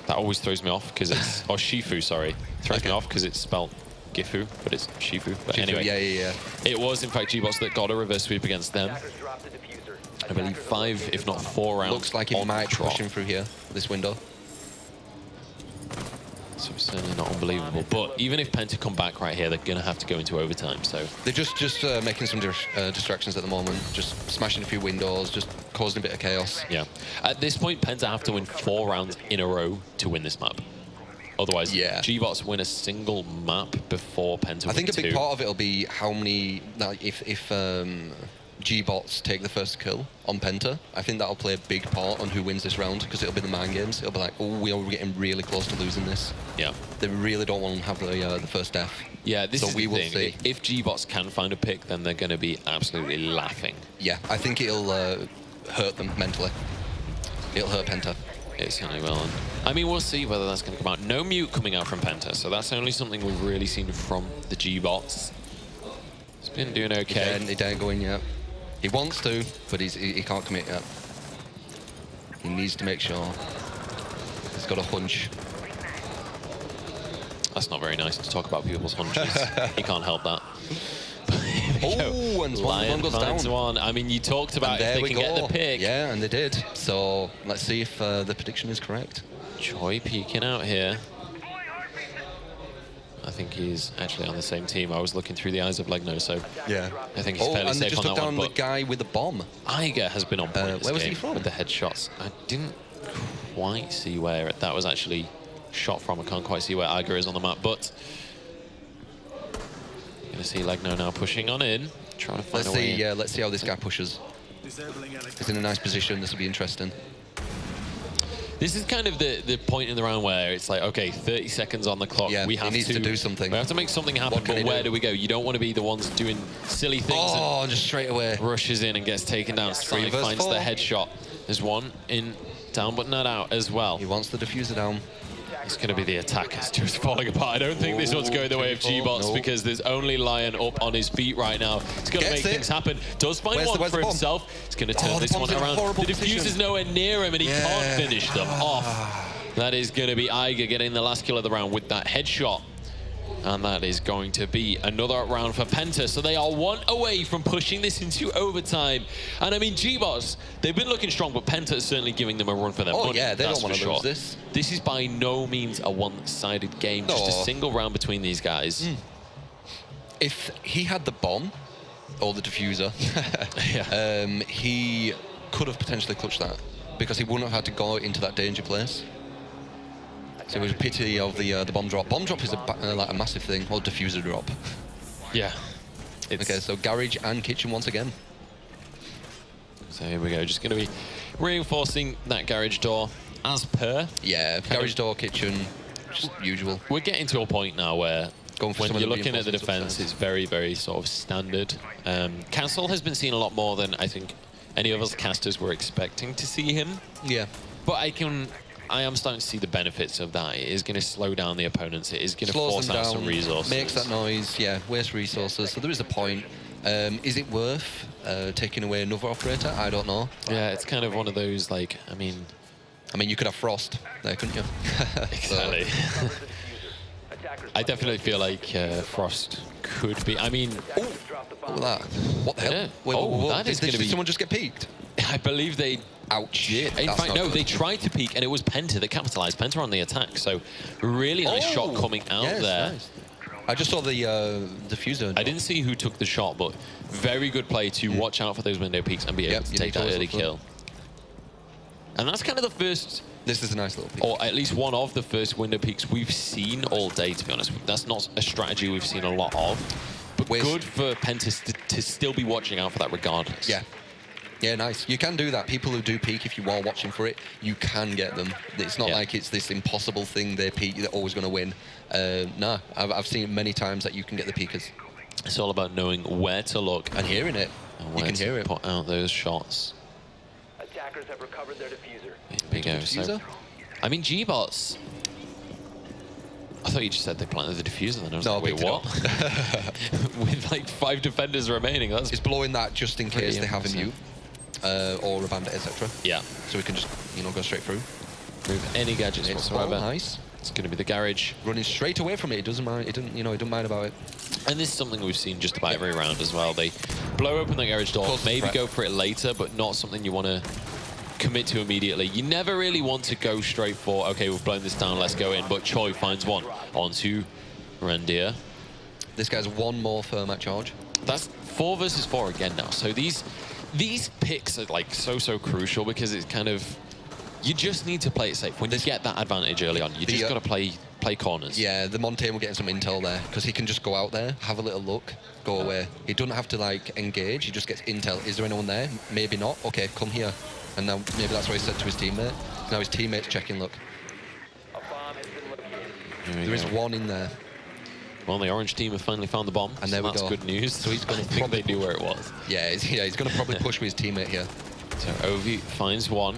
[SPEAKER 3] That always throws me off because it's... or Shifu, sorry. Throws me off because it's spelled Gifu, but it's Shifu. But anyway, it was, in fact, gBots that got a reverse sweep against them. I believe 5, if not 4 rounds.
[SPEAKER 4] Looks like he might push him through here, this window.
[SPEAKER 3] So certainly not unbelievable. But even if PENTA come back right here, they're going to have to go into overtime. So
[SPEAKER 4] they're just making some distractions at the moment, just smashing a few windows, just causing a bit of chaos.
[SPEAKER 3] Yeah. At this point, PENTA have to win 4 rounds in a row to win this map. Otherwise, gBots win a single map before PENTA win 2.
[SPEAKER 4] I think a big part of it will be how many, if gBots take the first kill on PENTA, I think that'll play a big part on who wins this round, because it'll be the mind games. It'll be like, oh, we are getting really close to losing this. Yeah. They really don't want to have the first death. Yeah, this is the thing. See.
[SPEAKER 3] If gBots can find a pick, then they're going to be absolutely laughing.
[SPEAKER 4] Yeah, I think it'll hurt them mentally. It'll hurt PENTA.
[SPEAKER 3] It certainly will. And I mean, we'll see whether that's going to come out. No mute coming out from PENTA, so that's only something we've really seen from the gBots. It's been doing okay.
[SPEAKER 4] He daren't go in yet. He wants to, but he can't commit yet. He needs to make sure. He's got a hunch.
[SPEAKER 3] That's not very nice to talk about people's hunches. He can't help that.
[SPEAKER 4] Oh, and one goes down.
[SPEAKER 3] One. I mean, you talked about if they can get the pick.
[SPEAKER 4] Yeah, and they did. So let's see if the prediction is correct.
[SPEAKER 3] Choi peeking out here. I think he's actually on the same team. I was looking through the eyes of Legno, so
[SPEAKER 4] yeah,
[SPEAKER 3] I think he's fairly safe on that one.
[SPEAKER 4] And they just took down the guy with the bomb.
[SPEAKER 3] Iger has been on point
[SPEAKER 4] where was he from?
[SPEAKER 3] With the headshots. I didn't quite see where that was actually shot from. I can't quite see where Iger is on the map, but going to see Legno now pushing on in, trying to find a way in.
[SPEAKER 4] Yeah, let's see how this guy pushes. He's in a nice position. This will be interesting.
[SPEAKER 3] This is kind of the point in the round where it's like, okay, 30 seconds on the clock.
[SPEAKER 4] Yeah,
[SPEAKER 3] we have
[SPEAKER 4] to do something.
[SPEAKER 3] We have to make something happen, but where do we go? You don't want to be the ones doing silly things.
[SPEAKER 4] Oh, just straight away.
[SPEAKER 3] Rushes in and gets taken down. Sai finds the headshot. There's one in, down but not out as well.
[SPEAKER 4] He wants the diffuser down.
[SPEAKER 3] It's going to be the attack. It's just falling apart. I don't think this one's going the way of gBots because there's only Lion up on his feet right now. He's going to make things happen. Does find one for himself. He's going to turn this one around. The diffuser's nowhere near him and he can't finish them off. That is going to be Iger getting the last kill of the round with that headshot. And that is going to be another round for PENTA. So they are 1 away from pushing this into overtime. And I mean, gBots, they've been looking strong, but PENTA is certainly giving them a run for their money.
[SPEAKER 4] Yeah, they don't want to lose this.
[SPEAKER 3] This is by no means a one-sided game. Just a single round between these guys.
[SPEAKER 4] If he had the bomb, or the diffuser, he could have potentially clutched that, because he wouldn't have had to go into that danger place. So it was a pity of the bomb drop. Bomb drop is like a massive thing, or diffuser drop.
[SPEAKER 3] Yeah.
[SPEAKER 4] Okay, so garage and kitchen once again.
[SPEAKER 3] So here we go, just going to be reinforcing that garage door as per.
[SPEAKER 4] Yeah, garage door, kitchen, just usual.
[SPEAKER 3] We're getting to a point now where
[SPEAKER 4] Going for
[SPEAKER 3] when
[SPEAKER 4] some of
[SPEAKER 3] you're
[SPEAKER 4] the
[SPEAKER 3] looking at the
[SPEAKER 4] reinforcements
[SPEAKER 3] defense,
[SPEAKER 4] upstairs.
[SPEAKER 3] it's very, very sort of standard. Castle has been seen a lot more than I think any of us casters were expecting to see him.
[SPEAKER 4] Yeah.
[SPEAKER 3] But I am starting to see the benefits of that. It is going to slow down the opponents. It is going to
[SPEAKER 4] Slows
[SPEAKER 3] force
[SPEAKER 4] them
[SPEAKER 3] out
[SPEAKER 4] down,
[SPEAKER 3] some resources.
[SPEAKER 4] makes that noise, yeah, waste resources. So there is a point. Is it worth taking away another operator? I don't know.
[SPEAKER 3] Yeah, it's kind of one of those, like, I mean,
[SPEAKER 4] you could have Frost there, couldn't you?
[SPEAKER 3] exactly. I definitely feel like Frost could be. I mean,
[SPEAKER 4] What was that? What the hell?
[SPEAKER 3] Yeah.
[SPEAKER 4] Wait,
[SPEAKER 3] That is going to
[SPEAKER 4] did
[SPEAKER 3] be.
[SPEAKER 4] someone just get peaked?
[SPEAKER 3] I believe they.
[SPEAKER 4] Ouch.
[SPEAKER 3] In
[SPEAKER 4] That's
[SPEAKER 3] fact,
[SPEAKER 4] not
[SPEAKER 3] no,
[SPEAKER 4] good.
[SPEAKER 3] they tried to peek, and it was Penta that capitalized. Penta on the attack, so really nice shot coming out
[SPEAKER 4] yes,
[SPEAKER 3] there.
[SPEAKER 4] Nice. I just saw the diffuser.
[SPEAKER 3] I didn't see who took the shot, but very good play to watch out for those window peaks and be able to
[SPEAKER 4] you
[SPEAKER 3] take
[SPEAKER 4] need to
[SPEAKER 3] that
[SPEAKER 4] always
[SPEAKER 3] early
[SPEAKER 4] look for them.
[SPEAKER 3] kill. And that's kind of the first,
[SPEAKER 4] This is a nice little peak.
[SPEAKER 3] or at least one of the first window peaks we've seen all day, to be honest. That's not a strategy we've seen a lot of, but good for Penta to still be watching out for that regardless.
[SPEAKER 4] Yeah. Yeah, nice. You can do that. People who do peak, if you are watching for it, you can get them. It's not like it's this impossible thing, they peak, they're always going to win. Nah, I've seen it many times that you can get the peakers.
[SPEAKER 3] It's all about knowing where to look
[SPEAKER 4] And hearing it.
[SPEAKER 3] and
[SPEAKER 4] You
[SPEAKER 3] where
[SPEAKER 4] can
[SPEAKER 3] to
[SPEAKER 4] hear it.
[SPEAKER 3] put out those shots.
[SPEAKER 5] Attackers have recovered their diffuser.
[SPEAKER 3] Here we go. So,
[SPEAKER 4] Diffuser?
[SPEAKER 3] I mean, gBots. I thought you just said they planted the diffuser then. I was
[SPEAKER 4] No,
[SPEAKER 3] like, wait,
[SPEAKER 4] picked it
[SPEAKER 3] what? With like 5 defenders remaining. That's
[SPEAKER 4] It's blowing that just in case they have a mute. Or a bandit, etc.
[SPEAKER 3] yeah.
[SPEAKER 4] So we can just, go straight through.
[SPEAKER 3] Move any gadgets
[SPEAKER 4] It's
[SPEAKER 3] whatsoever.
[SPEAKER 4] all nice.
[SPEAKER 3] It's going to be the garage.
[SPEAKER 4] Running straight away from it. It doesn't mind. It doesn't mind about it.
[SPEAKER 3] And this is something we've seen just about every round as well. They blow open the garage door,
[SPEAKER 4] Close
[SPEAKER 3] maybe
[SPEAKER 4] threat.
[SPEAKER 3] go for it later, but not something you want to commit to immediately. You never really want to go straight for, okay, we've blown this down, let's go in. But Choi finds one onto Randir.
[SPEAKER 4] This guy's one more thermat charge.
[SPEAKER 3] That's 4 versus 4 again now. So these picks are like so crucial because it's kind of, you just need to play it safe. When you get that advantage early on, you just got to play corners.
[SPEAKER 4] Yeah, the Montaigne will get some intel there because he can just go out there, have a little look, go away. He doesn't have to like engage. He just gets intel. Is there anyone there? Maybe not. Okay, come here. And now maybe that's what he said to his teammate. Now his teammate's checking. Look,
[SPEAKER 5] A bomb has been located.
[SPEAKER 4] there is one in there.
[SPEAKER 3] Well, the orange team have finally found the bomb,
[SPEAKER 4] And
[SPEAKER 3] so
[SPEAKER 4] there we
[SPEAKER 3] that's
[SPEAKER 4] go.
[SPEAKER 3] good news.
[SPEAKER 4] So he's gonna
[SPEAKER 3] I think they knew where it was.
[SPEAKER 4] Yeah, he's going to probably push with his teammate here.
[SPEAKER 3] So Ovi finds one.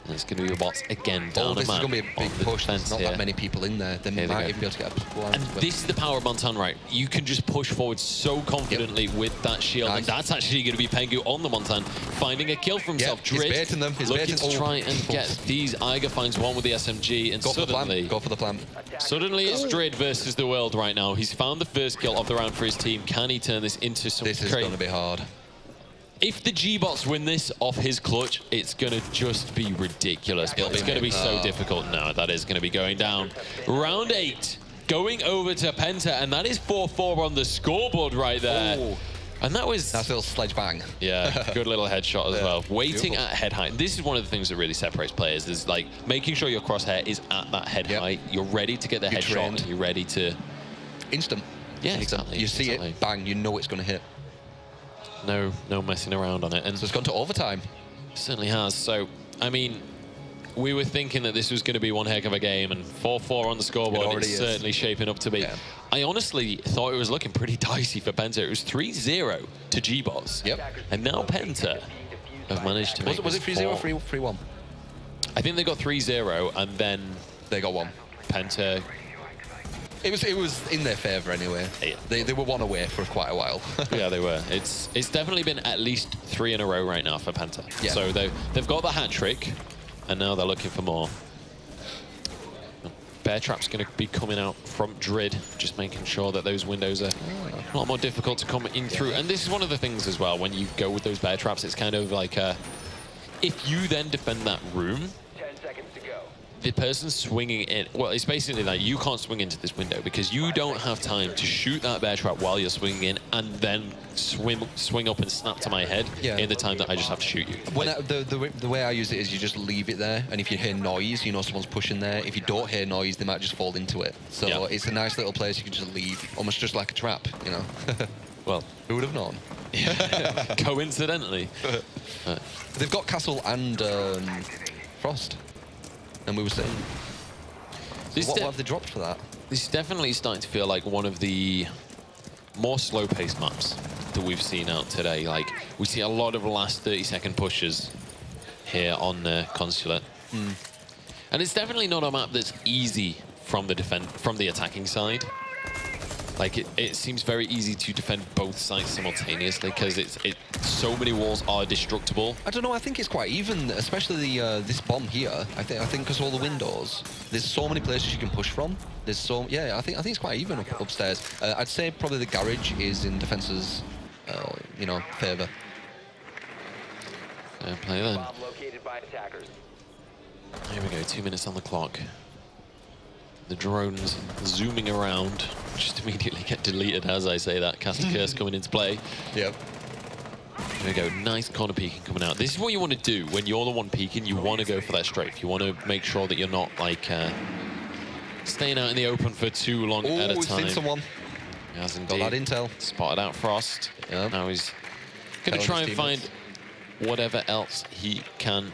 [SPEAKER 3] And it's going to be the bots again down
[SPEAKER 4] This is going to be a big push. There's not that many people in there. They
[SPEAKER 3] Here they
[SPEAKER 4] might
[SPEAKER 3] go.
[SPEAKER 4] even be able to get a blind.
[SPEAKER 3] And this is the power of Montan, right? You can just push forward so confidently with that shield.
[SPEAKER 4] Nice.
[SPEAKER 3] And that's actually going to be Pengu on the Montan, finding a kill for himself.
[SPEAKER 4] He's
[SPEAKER 3] Drid
[SPEAKER 4] baiting them. He's
[SPEAKER 3] looking
[SPEAKER 4] baiting.
[SPEAKER 3] to try and get these. Iger finds one with the SMG, and
[SPEAKER 4] Go for the plan.
[SPEAKER 3] suddenly,
[SPEAKER 4] Go for the plan.
[SPEAKER 3] suddenly it's Drid versus the world right now. He's found the first kill of the round for his team. Can he turn this into some
[SPEAKER 4] This is
[SPEAKER 3] great?
[SPEAKER 4] going to be hard.
[SPEAKER 3] If the gBots win this off his clutch, it's going to just be ridiculous. It's going to be so difficult. No, that is going to be going down. Round 8, going over to Penta, and that is 4-4 on the scoreboard right there.
[SPEAKER 4] Oh.
[SPEAKER 3] And that was...
[SPEAKER 4] That's a little sledge bang.
[SPEAKER 3] Yeah, good little headshot as well. Waiting
[SPEAKER 4] Beautiful.
[SPEAKER 3] at head height. This is one of the things that really separates players, is like making sure your crosshair is at that head height. You're ready to get the headshot,
[SPEAKER 4] trained.
[SPEAKER 3] and you're ready to...
[SPEAKER 4] Instant.
[SPEAKER 3] Yeah,
[SPEAKER 4] Instant.
[SPEAKER 3] exactly.
[SPEAKER 4] You see
[SPEAKER 3] exactly.
[SPEAKER 4] it, bang, you know it's going to hit.
[SPEAKER 3] No messing around on it. And
[SPEAKER 4] So it's gone to overtime.
[SPEAKER 3] certainly has. So, I mean, we were thinking that this was going to be one heck of a game, and 4-4 on the scoreboard.
[SPEAKER 4] already
[SPEAKER 3] It's
[SPEAKER 4] is.
[SPEAKER 3] certainly shaping up to be.
[SPEAKER 4] Yeah.
[SPEAKER 3] I honestly thought it was looking pretty dicey for Penta. It was 3-0 to gBots.
[SPEAKER 4] Yep.
[SPEAKER 3] And now Penta have managed to make
[SPEAKER 4] Was it
[SPEAKER 3] this
[SPEAKER 4] 3-0
[SPEAKER 3] 4.
[SPEAKER 4] 3-1?
[SPEAKER 3] I think they got 3-0, and then
[SPEAKER 4] They got one.
[SPEAKER 3] Penta...
[SPEAKER 4] It was in their favour anyway.
[SPEAKER 3] Yeah.
[SPEAKER 4] They were one away for quite a while.
[SPEAKER 3] Yeah, they were. It's definitely been at least 3 in a row right now for Penta.
[SPEAKER 4] Yeah.
[SPEAKER 3] So they've got the hat trick, and now they're looking for more. Bear Trap's going to be coming out from Drid, just making sure that those windows are a lot more difficult to come in through. And this is one of the things as well, when you go with those Bear Traps, it's kind of like if you then defend that room,
[SPEAKER 5] 10 seconds to go.
[SPEAKER 3] the person swinging in, well, it's basically like you can't swing into this window because you don't have time to shoot that bear trap while you're swinging in and then swing up and snap to my head in the time that I just have to shoot you.
[SPEAKER 4] When the way I use it is you just leave it there, and if you hear noise, you know someone's pushing there. If you don't hear noise, they might just fall into it. So it's a nice little place you can just leave, almost just like a trap, you know.
[SPEAKER 3] Well,
[SPEAKER 4] who would have known?
[SPEAKER 3] Coincidentally.
[SPEAKER 4] They've got Castle and Frost. And we were saying... So what have they dropped for that?
[SPEAKER 3] This is definitely starting to feel like one of the more slow-paced maps that we've seen out today. Like, we see a lot of last 30-second pushes here on Consulate. And it's definitely not a map that's easy from the attacking side. Like, it seems very easy to defend both sides simultaneously because so many walls are destructible.
[SPEAKER 4] I don't know. I think it's quite even, especially this bomb here. I think because all the windows, there's so many places you can push from. There's so I think it's quite even upstairs. I'd say probably the garage is in defense's, you know, favor.
[SPEAKER 3] Fair play then.
[SPEAKER 5] Bomb located by attackers.
[SPEAKER 3] Here we go. 2 minutes on the clock. The drones zooming around, just immediately get deleted as I say that. Cast a Curse coming into play.
[SPEAKER 4] Yep.
[SPEAKER 3] There we go, nice corner peeking coming out. This is what you want to do when you're the one peeking. You want to go for that strafe. You want to make sure that you're not like staying out in the open for too long at a time.
[SPEAKER 4] Oh, we've seen someone.
[SPEAKER 3] He has
[SPEAKER 4] Got that intel.
[SPEAKER 3] Spotted out Frost.
[SPEAKER 4] Yep.
[SPEAKER 3] Now he's going to try and find whatever else he can.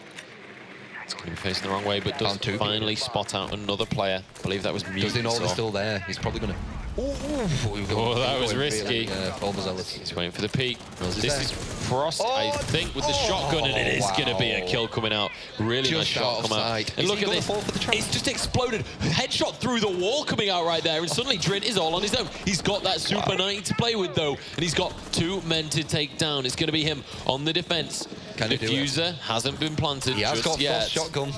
[SPEAKER 3] It's going to be facing the wrong way, but does finally spot out another player. I believe that was Mute.
[SPEAKER 4] Does he know they're still there? He's probably going to...
[SPEAKER 3] Oh, that was risky.
[SPEAKER 4] He's
[SPEAKER 3] waiting for the peek. This is Frost, I think, with the shotgun, and it is going to be a kill coming out. Really nice shot come out. And look at this. It's just exploded. Headshot through the wall coming out right there, and suddenly Drin is all on his own. He's got that Super 90 to play with, though, and he's got 2 men to take down. It's going to be him on the defense. Diffuser hasn't been planted just yet.
[SPEAKER 4] Frost shotgun.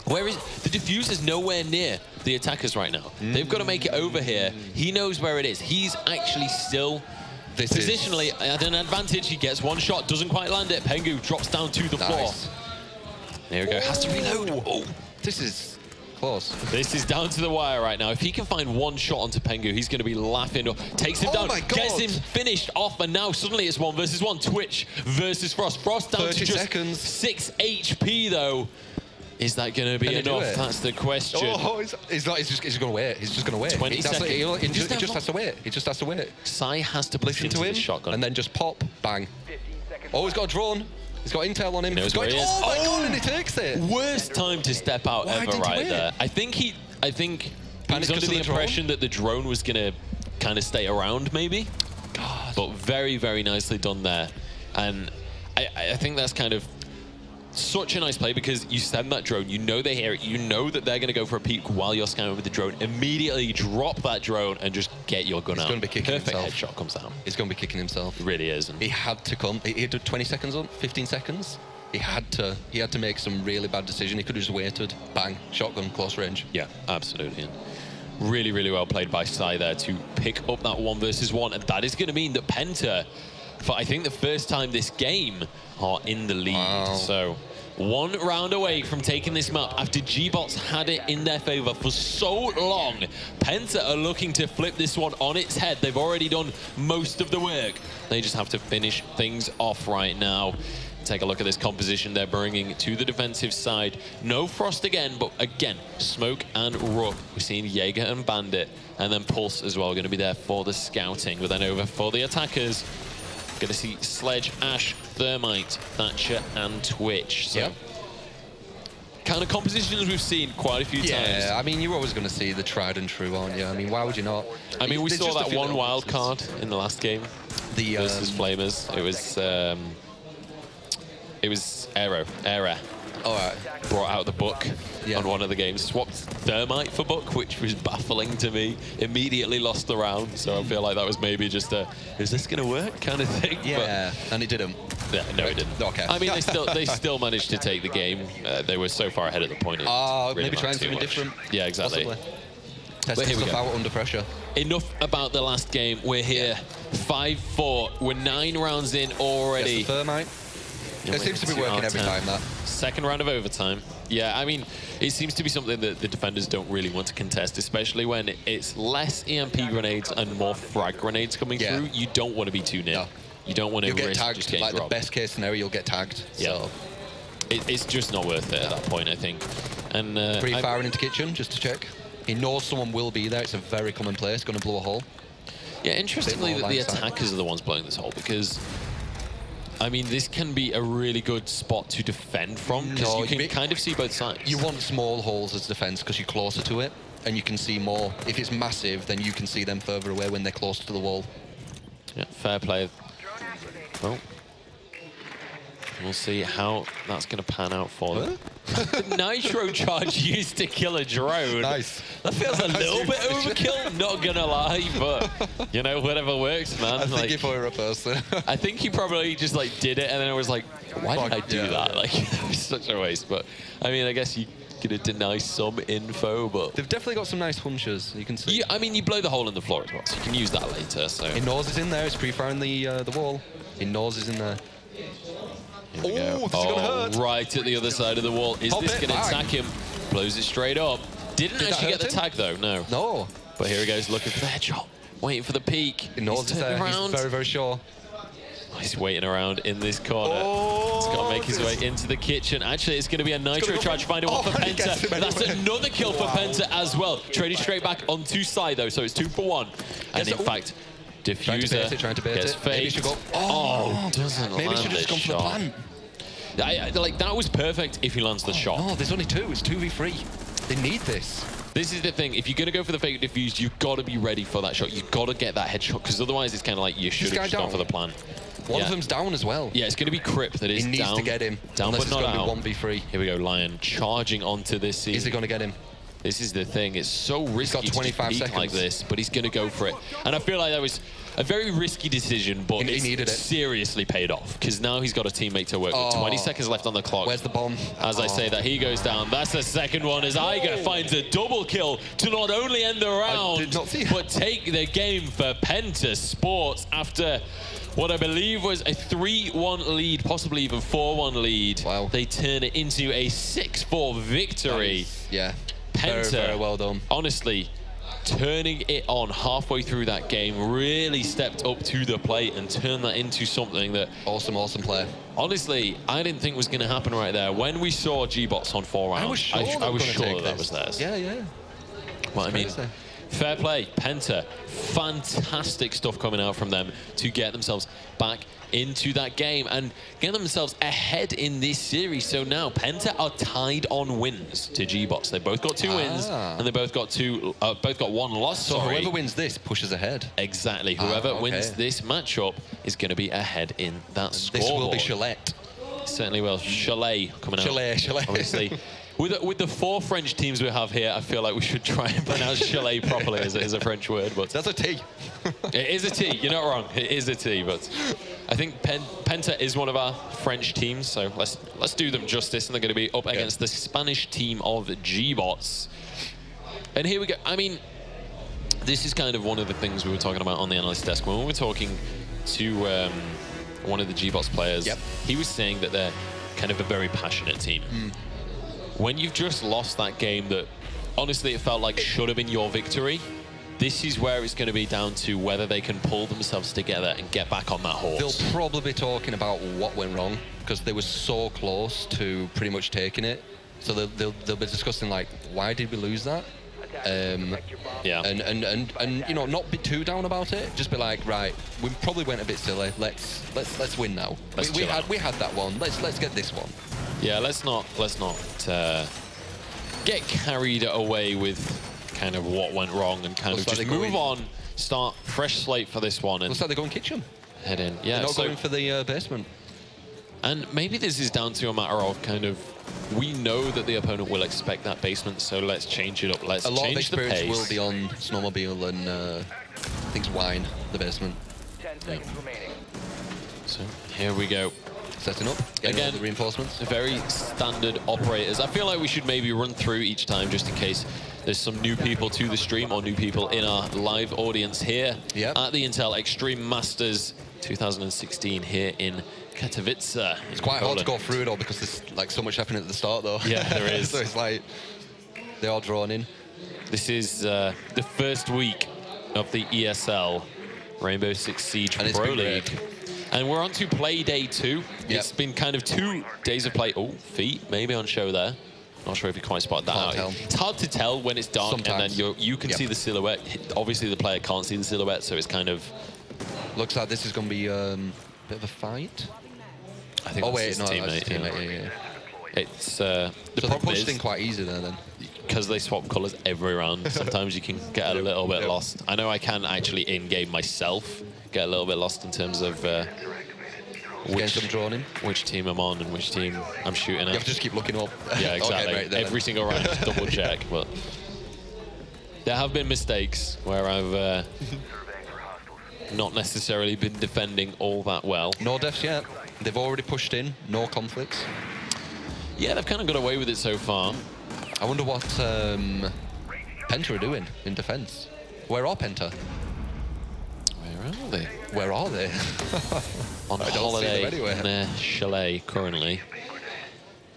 [SPEAKER 3] Where is the diffuser's nowhere near the attackers right now. They've got to make it over here. He knows where it is. He's actually still positionally at an advantage. He gets 1 shot, doesn't quite land it. Pengu drops down to the floor. There we go. Has to reload. Oh,
[SPEAKER 4] this is close.
[SPEAKER 3] This is down to the wire right now. If he can find 1 shot onto Pengu, he's going to be laughing. Takes him down, gets him finished off, and now suddenly it's 1 versus 1. Twitch versus Frost. Frost down to just 6 HP though. Is that going to be enough? That's the question.
[SPEAKER 4] Oh, he's not. He's just going to wait. He's just going to wait.
[SPEAKER 3] 20 seconds.
[SPEAKER 4] He just has to wait. He just has to wait.
[SPEAKER 3] Sai has to listen to him shotgun.
[SPEAKER 4] And then just pop, bang. Oh, he's got a drone. He's got intel on him.
[SPEAKER 3] He knows where he is.
[SPEAKER 4] Oh my God, and he takes it.
[SPEAKER 3] Worst time to step out ever right there. I think he was under the impression that the drone was going to kind of stay around maybe.
[SPEAKER 4] God.
[SPEAKER 3] But very, very nicely done there. And I think that's kind of such a nice play because you send that drone, you know they hear it, you know that they're going to go for a peek while you're scanning with the drone. Immediately drop that drone and just get your gun out.
[SPEAKER 4] He's going to be kicking himself.
[SPEAKER 3] Perfect headshot comes out.
[SPEAKER 4] He's going to be kicking himself.
[SPEAKER 3] It really is.
[SPEAKER 4] He had to come. He had 20 seconds on, 15 seconds. He had to make some really bad decision. He could have just waited. Bang, shotgun, close range.
[SPEAKER 3] Yeah, absolutely. And really, really well played by Sai there to pick up that 1 versus 1. And that is going to mean that Penta, for I think the first time this game, are in the lead. Wow. So 1 round away from taking this map after gBots had it in their favor for so long. Penta are looking to flip this one on its head. They've already done most of the work. They just have to finish things off right now. Take a look at this composition they're bringing to the defensive side. No Frost again, but again, Smoke and Rook. We're seeing Jaeger and Bandit, and then Pulse as well, going to be there for the scouting. But then over for the attackers, going to see Sledge, Ash, Thermite, Thatcher, and Twitch. So, kind of compositions we've seen quite a few times.
[SPEAKER 4] Yeah, I mean, you're always going to see the tried and true, aren't you? I mean, why would you not?
[SPEAKER 3] I mean, we saw that 1 wild card in the last game versus Flamers. It was Error.
[SPEAKER 4] All right.
[SPEAKER 3] Brought out the book on one of the games. Swapped Thermite for book, which was baffling to me. Immediately lost the round, so I feel like that was maybe just a, is this going to work kind of thing?
[SPEAKER 4] Yeah, but and it didn't.
[SPEAKER 3] Yeah, no, it didn't.
[SPEAKER 4] Okay.
[SPEAKER 3] I mean, they still managed to take the game. They were so far ahead at the point.
[SPEAKER 4] Really maybe trying something different.
[SPEAKER 3] Yeah, exactly.
[SPEAKER 4] Testing stuff out under pressure.
[SPEAKER 3] Enough about the last game. We're here, 5-4. We're 9 rounds in already.
[SPEAKER 4] Yes, the Thermite. It seems to be working every time, that.
[SPEAKER 3] Second round of overtime. Yeah, I mean, it seems to be something that the defenders don't really want to contest, especially when it's less EMP grenades and more frag grenades coming through. You don't want to be too near. No. You don't want to risk just getting dropped.
[SPEAKER 4] The best case scenario, you'll get tagged.
[SPEAKER 3] Yeah.
[SPEAKER 4] So.
[SPEAKER 3] It's just not worth it at that point, I think. And
[SPEAKER 4] Pre-firing into kitchen, just to check. He knows someone will be there. It's a very common place. Going to blow a hole.
[SPEAKER 3] Yeah, interestingly that the attackers are the ones blowing this hole because, I mean, this can be a really good spot to defend from because you can kind of see both sides.
[SPEAKER 4] You want small holes as defense because you're closer to it. and you can see more. If it's massive, then you can see them further away when they're close to the wall.
[SPEAKER 3] Yeah, fair play. Well, we'll see how that's going to pan out for them. Nitro charge used to kill a drone.
[SPEAKER 4] Nice.
[SPEAKER 3] That feels a little bit overkill, not going to lie, but, you know, whatever works, man.
[SPEAKER 4] I think if I were a person.
[SPEAKER 3] I think he probably just, like, did it, and then it was like, why did I do that? Like, that was such a waste. But, I mean, I guess you could deny some info, but...
[SPEAKER 4] They've definitely got some nice hunches, you can see.
[SPEAKER 3] Yeah, I mean, you blow the hole in the floor as well, so you can use that later, so...
[SPEAKER 4] It knows it's in there, it's pre-firing the wall. It knows it's in there.
[SPEAKER 3] Oh, this is gonna hurt. Right at the other side of the wall. Is this going to attack him? Blows it straight up. Didn't actually get the tag, though, no.
[SPEAKER 4] No.
[SPEAKER 3] But here he goes, looking for the headshot. Waiting for the peek.
[SPEAKER 4] He knows it's there. He's very, very sure.
[SPEAKER 3] He's waiting around in this corner. He's got to make his way into the kitchen. Actually, it's going to be a nitro charge. Find one for Penta. That's another kill for Penta as well. Trading straight back onto side, though, so it's 2 for 1. And in fact, Diffuser gets faked. Doesn't land.
[SPEAKER 4] Maybe should have just gone for the plant.
[SPEAKER 3] Like, that was perfect if he lands the shot.
[SPEAKER 4] No, there's only 2. It's 2v3. They need this.
[SPEAKER 3] This is the thing. If you're going to go for the fake diffuse, you've got to be ready for that shot. You've got to get that headshot, because otherwise it's kind of like you should have just gone for the plan.
[SPEAKER 4] One of them's down as well.
[SPEAKER 3] Yeah, it's going to be Crip that is down.
[SPEAKER 4] He needs to get him.
[SPEAKER 3] Down but not out.
[SPEAKER 4] 1v3.
[SPEAKER 3] Here we go, Lion charging onto this scene.
[SPEAKER 4] Is he going to get him?
[SPEAKER 3] This is the thing. It's so risky to
[SPEAKER 4] 25
[SPEAKER 3] peek like this, but he's going to go for it. And I feel like that was a very risky decision, but
[SPEAKER 4] he needed it.
[SPEAKER 3] Seriously paid off, because now he's got a teammate to work with. 20 seconds left on the clock.
[SPEAKER 4] Where's the bomb?
[SPEAKER 3] As I say that, he goes down. That's the second one as Iger finds a double kill to not only end the round, but take the game for Penta Sports after what I believe was a 3-1 lead, possibly even 4-1 lead.
[SPEAKER 4] Wow.
[SPEAKER 3] They turn it into a 6-4 victory.
[SPEAKER 4] Yeah.
[SPEAKER 3] Penta,
[SPEAKER 4] very, very well done.
[SPEAKER 3] Honestly, turning it on halfway through that game, really stepped up to the plate and turned that into something that...
[SPEAKER 4] Awesome, awesome play.
[SPEAKER 3] Honestly, I didn't think was going to happen right there. When we saw gBots on 4 rounds, I was sure that was theirs.
[SPEAKER 4] Yeah, yeah.
[SPEAKER 3] Well, I mean, fair play, Penta. Fantastic stuff coming out from them to get themselves back into that game and get themselves ahead in this series. So now Penta are tied on wins to gBots. They both got 2 wins and they both got 1 loss.
[SPEAKER 4] So whoever wins this pushes ahead.
[SPEAKER 3] Exactly. Whoever wins this matchup is going to be ahead in that scoreboard.
[SPEAKER 4] This will be Chalet.
[SPEAKER 3] Certainly will. Chalet coming out.
[SPEAKER 4] Chalet.
[SPEAKER 3] Obviously. With the 4 French teams we have here, I feel like we should try and pronounce Chalet properly as a French word. But
[SPEAKER 4] that's a T.
[SPEAKER 3] It is a T. You're not wrong. It is a T. But I think Penta is one of our French teams, so let's do them justice. And they're going to be up against the Spanish team of gBots. And here we go. I mean, this is kind of one of the things we were talking about on the analyst desk when we were talking to one of the gBots players. He was saying that they're kind of a very passionate team. When you've just lost that game that, honestly, it felt like should have been your victory, this is where it's going to be down to whether they can pull themselves together and get back on that horse.
[SPEAKER 4] They'll probably be talking about what went wrong, because they were so close to pretty much taking it. So they'll be discussing, like, why did we lose that? And you know, not be too down about it. Just be like, right, we probably went a bit silly. Let's win now. We had that one. Let's get this one.
[SPEAKER 3] Yeah, let's not get carried away with kind of what went wrong and kind of just move on, start fresh slate for this one. And
[SPEAKER 4] looks like they're going kitchen.
[SPEAKER 3] Head in. Yeah,
[SPEAKER 4] they're not going for the basement.
[SPEAKER 3] And maybe this is down to a matter of kind of, we know that the opponent will expect that basement, so let's change it up. Let's change the pace. A lot of experience will be on Snowmobile and I think it's Wine, the basement.
[SPEAKER 5] 10 seconds remaining.
[SPEAKER 3] So here we go.
[SPEAKER 4] Setting up, again, all the reinforcements.
[SPEAKER 3] Very standard operators. I feel like we should maybe run through each time just in case there's some new people to the stream or new people in our live audience here at the Intel Extreme Masters 2016 here in Katowice.
[SPEAKER 4] It's quite hard to go through it all because there's like so much happening at the start though.
[SPEAKER 3] Yeah, there is.
[SPEAKER 4] So it's like they're all drawn in.
[SPEAKER 3] This is the first week of the ESL Rainbow Six Siege Pro League. And we're on to play day 2. It's been kind of 2 days of play. Oh, feet maybe on show there. Not sure if you quite spotted that out. It's hard to tell when it's dark
[SPEAKER 4] sometimes.
[SPEAKER 3] And then you can see the silhouette. Obviously, the player can't see the silhouette, so it's kind of...
[SPEAKER 4] Looks like this is going to be a bit of a fight.
[SPEAKER 3] I think that's his teammate.
[SPEAKER 4] Yeah.
[SPEAKER 3] It's the
[SPEAKER 4] so they pushed in quite easy there then.
[SPEAKER 3] because they swap colors every round, sometimes you can get a little bit lost. I know I can actually in-game myself get a little bit lost in terms of which team I'm on and which team I'm shooting at.
[SPEAKER 4] You have to just keep looking up.
[SPEAKER 3] Yeah, exactly.
[SPEAKER 4] Okay, right,
[SPEAKER 3] every single round, just double check. But there have been mistakes where I've not necessarily been defending all that well.
[SPEAKER 4] No deaths yet. They've already pushed in. No conflicts. Yeah,
[SPEAKER 3] they've kind of got away with it so far.
[SPEAKER 4] I wonder what PENTA are doing in defense. Where are PENTA?
[SPEAKER 3] Where are they?
[SPEAKER 4] Where are they?
[SPEAKER 3] On holiday in Chalet currently.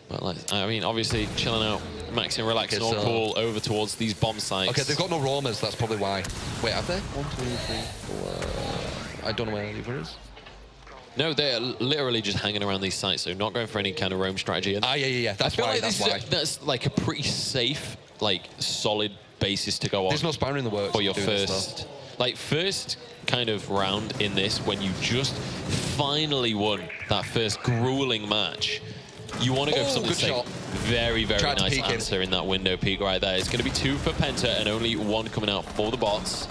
[SPEAKER 3] But like, I mean, obviously chilling out, maxing, relaxing, all cool over towards these bomb sites.
[SPEAKER 4] Okay, they've got no roamers. That's probably why. Wait, have they? 1, 2, 3, 4. I don't know where the other is.
[SPEAKER 3] No, they're literally just hanging around these sites, so not going for any kind of roam strategy. And
[SPEAKER 4] yeah. That's why.
[SPEAKER 3] Like that's like a pretty safe, like solid basis to go on.
[SPEAKER 4] There's no sparring in the works
[SPEAKER 3] for your first kind of round in this, when you just finally won that first grueling match. You want to go for something safe. Very, very nice answer in that window peek right there. It's going to be 2 for PENTA and only 1 coming out for the bots.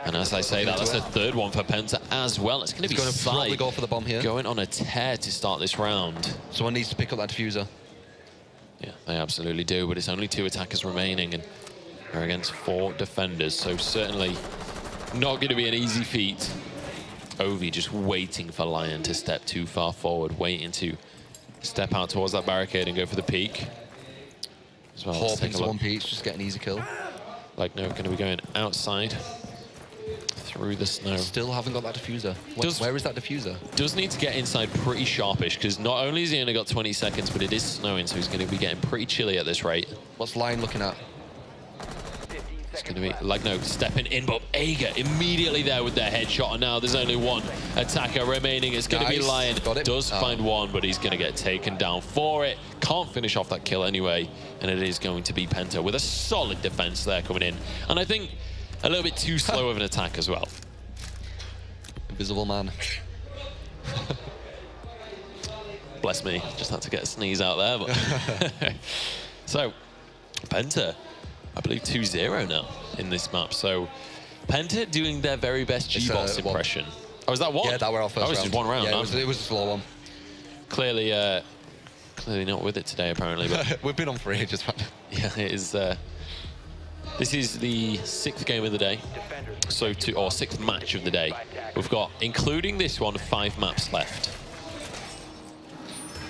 [SPEAKER 3] And as I say that, that's a 3rd one for PENTA as well. It's going to be
[SPEAKER 4] probably go for the bomb here.
[SPEAKER 3] Going on a tear to start this round.
[SPEAKER 4] Someone needs to pick up that diffuser.
[SPEAKER 3] Yeah, they absolutely do, but it's only 2 attackers remaining, and they're against 4 defenders, so certainly not going to be an easy feat. Ovi just waiting for Lion to step too far forward, waiting to step out towards that barricade and go for the peek. As well,
[SPEAKER 4] hoping to 1 peak, just get an easy kill.
[SPEAKER 3] Like, no, going to be going outside through the snow.
[SPEAKER 4] Still haven't got that diffuser. Where is that diffuser?
[SPEAKER 3] Does need to get inside pretty sharpish, because not only has he only got 20 seconds, but it is snowing, so he's going to be getting pretty chilly at this rate.
[SPEAKER 4] What's Lion looking at?
[SPEAKER 3] It's going to be, like, no, stepping in, but Aga immediately there with their headshot, and now there's only 1 attacker remaining. It's going to be Lion. Does find 1, but he's going to get taken down for it. Can't finish off that kill anyway, and it is going to be PENTA with a solid defense there coming in. And I think a little bit too slow of an attack as well.
[SPEAKER 4] Invisible man.
[SPEAKER 3] Bless me, just had to get a sneeze out there. But so, PENTA, I believe 2-0 now in this map. So, PENTA doing their very best gBots impression. Oh, was that 1?
[SPEAKER 4] Yeah, that were our first round.
[SPEAKER 3] It was just 1 round.
[SPEAKER 4] Yeah, it was a slow one.
[SPEAKER 3] Clearly not with it today, apparently. But
[SPEAKER 4] we've been on for ages, man.
[SPEAKER 3] Yeah, it is. This is the 6th game of the day, so or 6th match of the day. We've got, including this one, 5 maps left.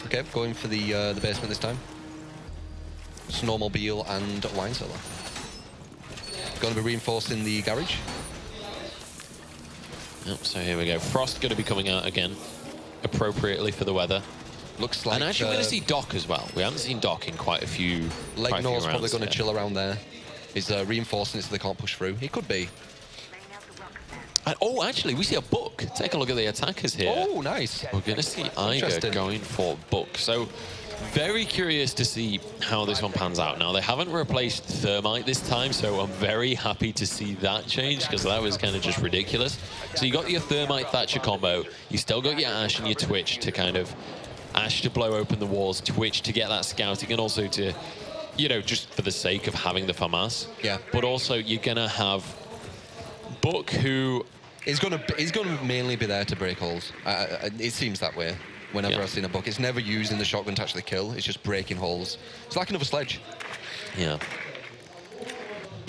[SPEAKER 4] Okay, going for the basement this time. Snowmobile and wine cellar. Going to be reinforcing the garage.
[SPEAKER 3] Yep, so here we go. Frost going to be coming out again, appropriately for the weather.
[SPEAKER 4] Looks like.
[SPEAKER 3] And actually, we're going to see Doc as well. We haven't seen Doc in quite a few.
[SPEAKER 4] Legnor's probably going to chill around there. He's reinforcing it so they can't push through. He could be.
[SPEAKER 3] And, oh, actually, we see a Book. Take a look at the attackers here.
[SPEAKER 4] Oh, nice.
[SPEAKER 3] We're going to see Iga going for Book. So, very curious to see how this one pans out. Now, they haven't replaced Thermite this time, so I'm very happy to see that change, because that was kind of just ridiculous. So you got your Thermite Thatcher combo. You still got your Ash and your Twitch to kind of... Ash to blow open the walls, Twitch to get that scouting, and also to, you know, just for the sake of having the FAMAS.
[SPEAKER 4] Yeah.
[SPEAKER 3] But also, you're going to have Book, who...
[SPEAKER 4] He's going to mainly be there to break holes. It seems that way. Whenever I've seen a Book, it's never using the shotgun to actually kill. It's just breaking holes. It's like another Sledge.
[SPEAKER 3] Yeah.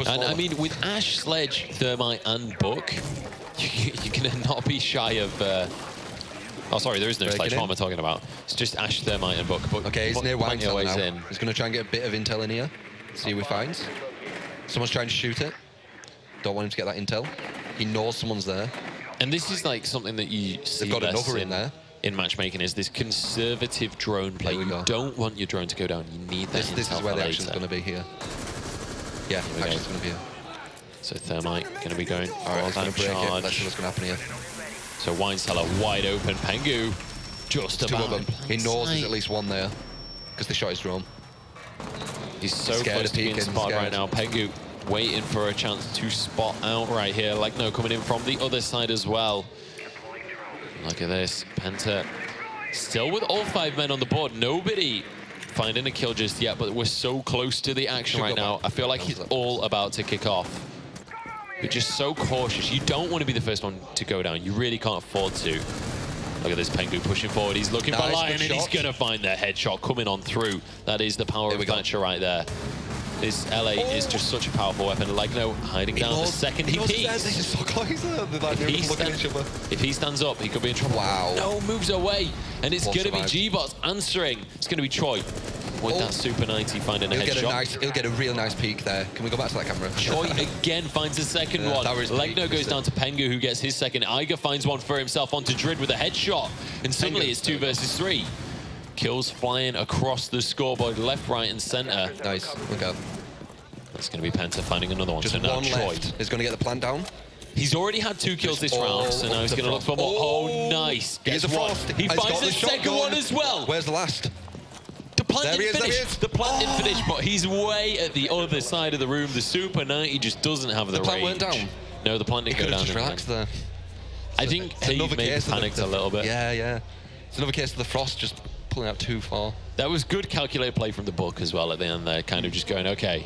[SPEAKER 3] And I mean, with Ash, Sledge, Thermite, and Book, you're going to not be shy of... oh, sorry, there is no Sledge. What am I talking about? It's just Ash, Thermite, and Book.
[SPEAKER 4] Okay, he's near wine cellar now.
[SPEAKER 3] In.
[SPEAKER 4] He's going to try and get a bit of intel in here. See what he finds. Someone's trying to shoot it. Don't want him to get that intel. He knows someone's there.
[SPEAKER 3] And this is like something that you see
[SPEAKER 4] They've got another in there.
[SPEAKER 3] In matchmaking, is this conservative drone play. You don't want your drone to go down. You need that.
[SPEAKER 4] This is where the action's going to be here. Yeah, action's going to be here.
[SPEAKER 3] So Thermite going to be going for that
[SPEAKER 4] break
[SPEAKER 3] charge.
[SPEAKER 4] it. Let's see what's going to happen here.
[SPEAKER 3] So wine cellar wide open. Pengu just about.
[SPEAKER 4] 2 of them. He knows there's at least 1 there because they shot his drone.
[SPEAKER 3] He's so close to being spotted right now. Pengu waiting for a chance to spot out right here. Like, no, coming in from the other side as well. Look at this. PENTA still with all 5 men on the board. Nobody finding a kill just yet, but we're so close to the action right now. I feel like he's all about to kick off. But just so cautious. You don't want to be the first one to go down. You really can't afford to. Look at this Pengu pushing forward. He's looking for Lion, and he's going to find the headshot coming on through. That is the power of Thatcher right there. This LA is just such a powerful weapon. Like, no, hiding down the second he peeks. If he stands up, he could be in trouble.
[SPEAKER 4] Wow.
[SPEAKER 3] No, moves away. And it's going to be gBots answering. It's going to be Choi. With that Super 90 finding a headshot.
[SPEAKER 4] He'll get a real nice peek there. Can we go back to that camera?
[SPEAKER 3] Choi again finds the second one. Legno goes down to Pengu, who gets his second. Iger finds one for himself onto Drid with a headshot. And suddenly it's 2 versus 3. Kills flying across the scoreboard, left, right, and center.
[SPEAKER 4] Nice. Look out.
[SPEAKER 3] That's going to be Penta finding another one.
[SPEAKER 4] Just
[SPEAKER 3] so now
[SPEAKER 4] one
[SPEAKER 3] Choi
[SPEAKER 4] left. He's going to get the plant down.
[SPEAKER 3] He's already had 2 kills this round, so now he's going to look for more. Oh, nice.
[SPEAKER 4] He finds
[SPEAKER 3] the second one as well.
[SPEAKER 4] Where's the last?
[SPEAKER 3] The plant didn't finish. The plant didn't finish, but he's way at the other side of the room. The Super 90 just doesn't have the range.
[SPEAKER 4] The plant went down?
[SPEAKER 3] No, the plant didn't go down.
[SPEAKER 4] Just relaxed there.
[SPEAKER 3] I think he maybe panicked a little bit.
[SPEAKER 4] Yeah, yeah. It's another case of the Frost just pulling out too far.
[SPEAKER 3] That was good calculated play from the book as well at the end there, kind of just going, okay,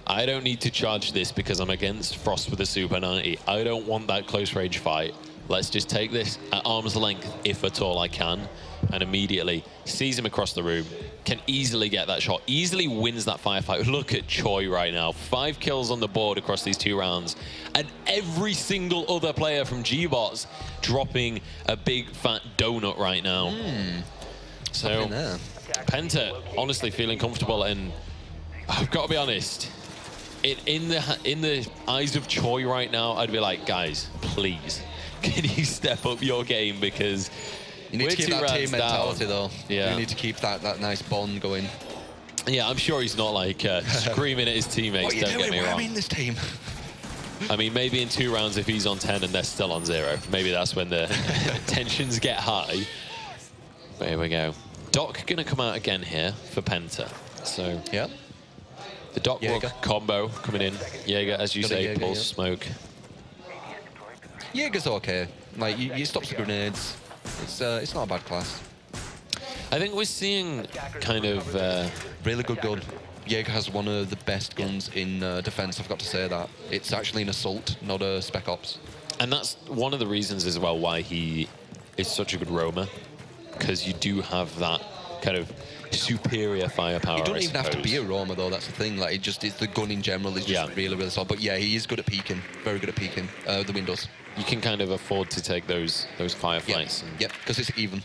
[SPEAKER 3] I don't need to charge this because I'm against Frost with a Super 90. I don't want that close range fight. Let's just take this at arm's length, if at all I can. And immediately sees him across the room, can easily get that shot, easily wins that firefight. Look at Choi right now. 5 kills on the board across these 2 rounds. And every single other player from gBots dropping a big fat donut right now. So Penta honestly feeling comfortable, and I've got to be honest, in the eyes of Choi right now, I'd be like, guys, please, can you step up your game, because
[SPEAKER 4] you need to keep that team mentality though.
[SPEAKER 3] Yeah.
[SPEAKER 4] You need to keep that nice bond going.
[SPEAKER 3] Yeah, I'm sure he's not like screaming at his teammates.
[SPEAKER 4] What are you
[SPEAKER 3] don't
[SPEAKER 4] doing?
[SPEAKER 3] get me wrong.
[SPEAKER 4] I'm in this team.
[SPEAKER 3] I mean, maybe in 2 rounds if he's on 10 and they're still on 0, maybe that's when the tensions get high. But here we go. Doc gonna come out again here for Penta. So
[SPEAKER 4] yeah,
[SPEAKER 3] the Doc Rook combo coming in. Jaeger, as you say, pulls smoke.
[SPEAKER 4] Jaeger's okay. Like you stop the grenades. It's not a bad class.
[SPEAKER 3] I think we're seeing kind of
[SPEAKER 4] really good gun. Jaeger has one of the best guns in defense. I've got to say that. It's actually an assault, not a spec ops.
[SPEAKER 3] And that's one of the reasons as well why he is such a good roamer, because you do have that kind of superior firepower.
[SPEAKER 4] You don't even have to be a roamer though. That's the thing. Like it's the gun in general is just really solid. But yeah, he is good at peeking. Very good at peeking the windows.
[SPEAKER 3] You can kind of afford to take those firefights.
[SPEAKER 4] Yep, because it's even.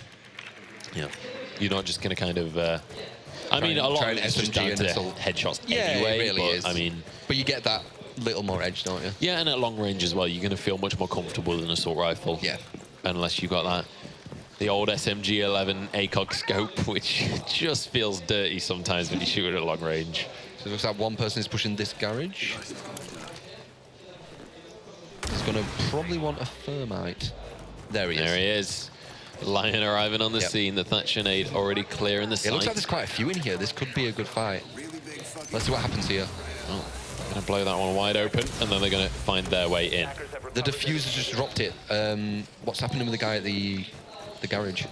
[SPEAKER 3] Yeah, you're not just going to kind of. I mean, a lot of it's just down to headshots anyway.
[SPEAKER 4] It really is.
[SPEAKER 3] I mean,
[SPEAKER 4] but you get that little more edge, don't you?
[SPEAKER 3] Yeah, and at long range as well, you're going to feel much more comfortable with an assault rifle.
[SPEAKER 4] Yeah.
[SPEAKER 3] Unless you've got the old SMG-11 ACOG scope, which just feels dirty sometimes when you shoot it at long range.
[SPEAKER 4] So it looks like one person is pushing this garage. He's going to probably want a thermite. There he is.
[SPEAKER 3] There he is. Lion arriving on the scene. The Thatcher nade already clear in the site.
[SPEAKER 4] It looks like there's quite a few in here. This could be a good fight. Let's see what happens here.
[SPEAKER 3] Oh, they're going to blow that one wide open, and then they're going to find their way in.
[SPEAKER 4] The diffuser just dropped it. What's happening with the guy at the garage?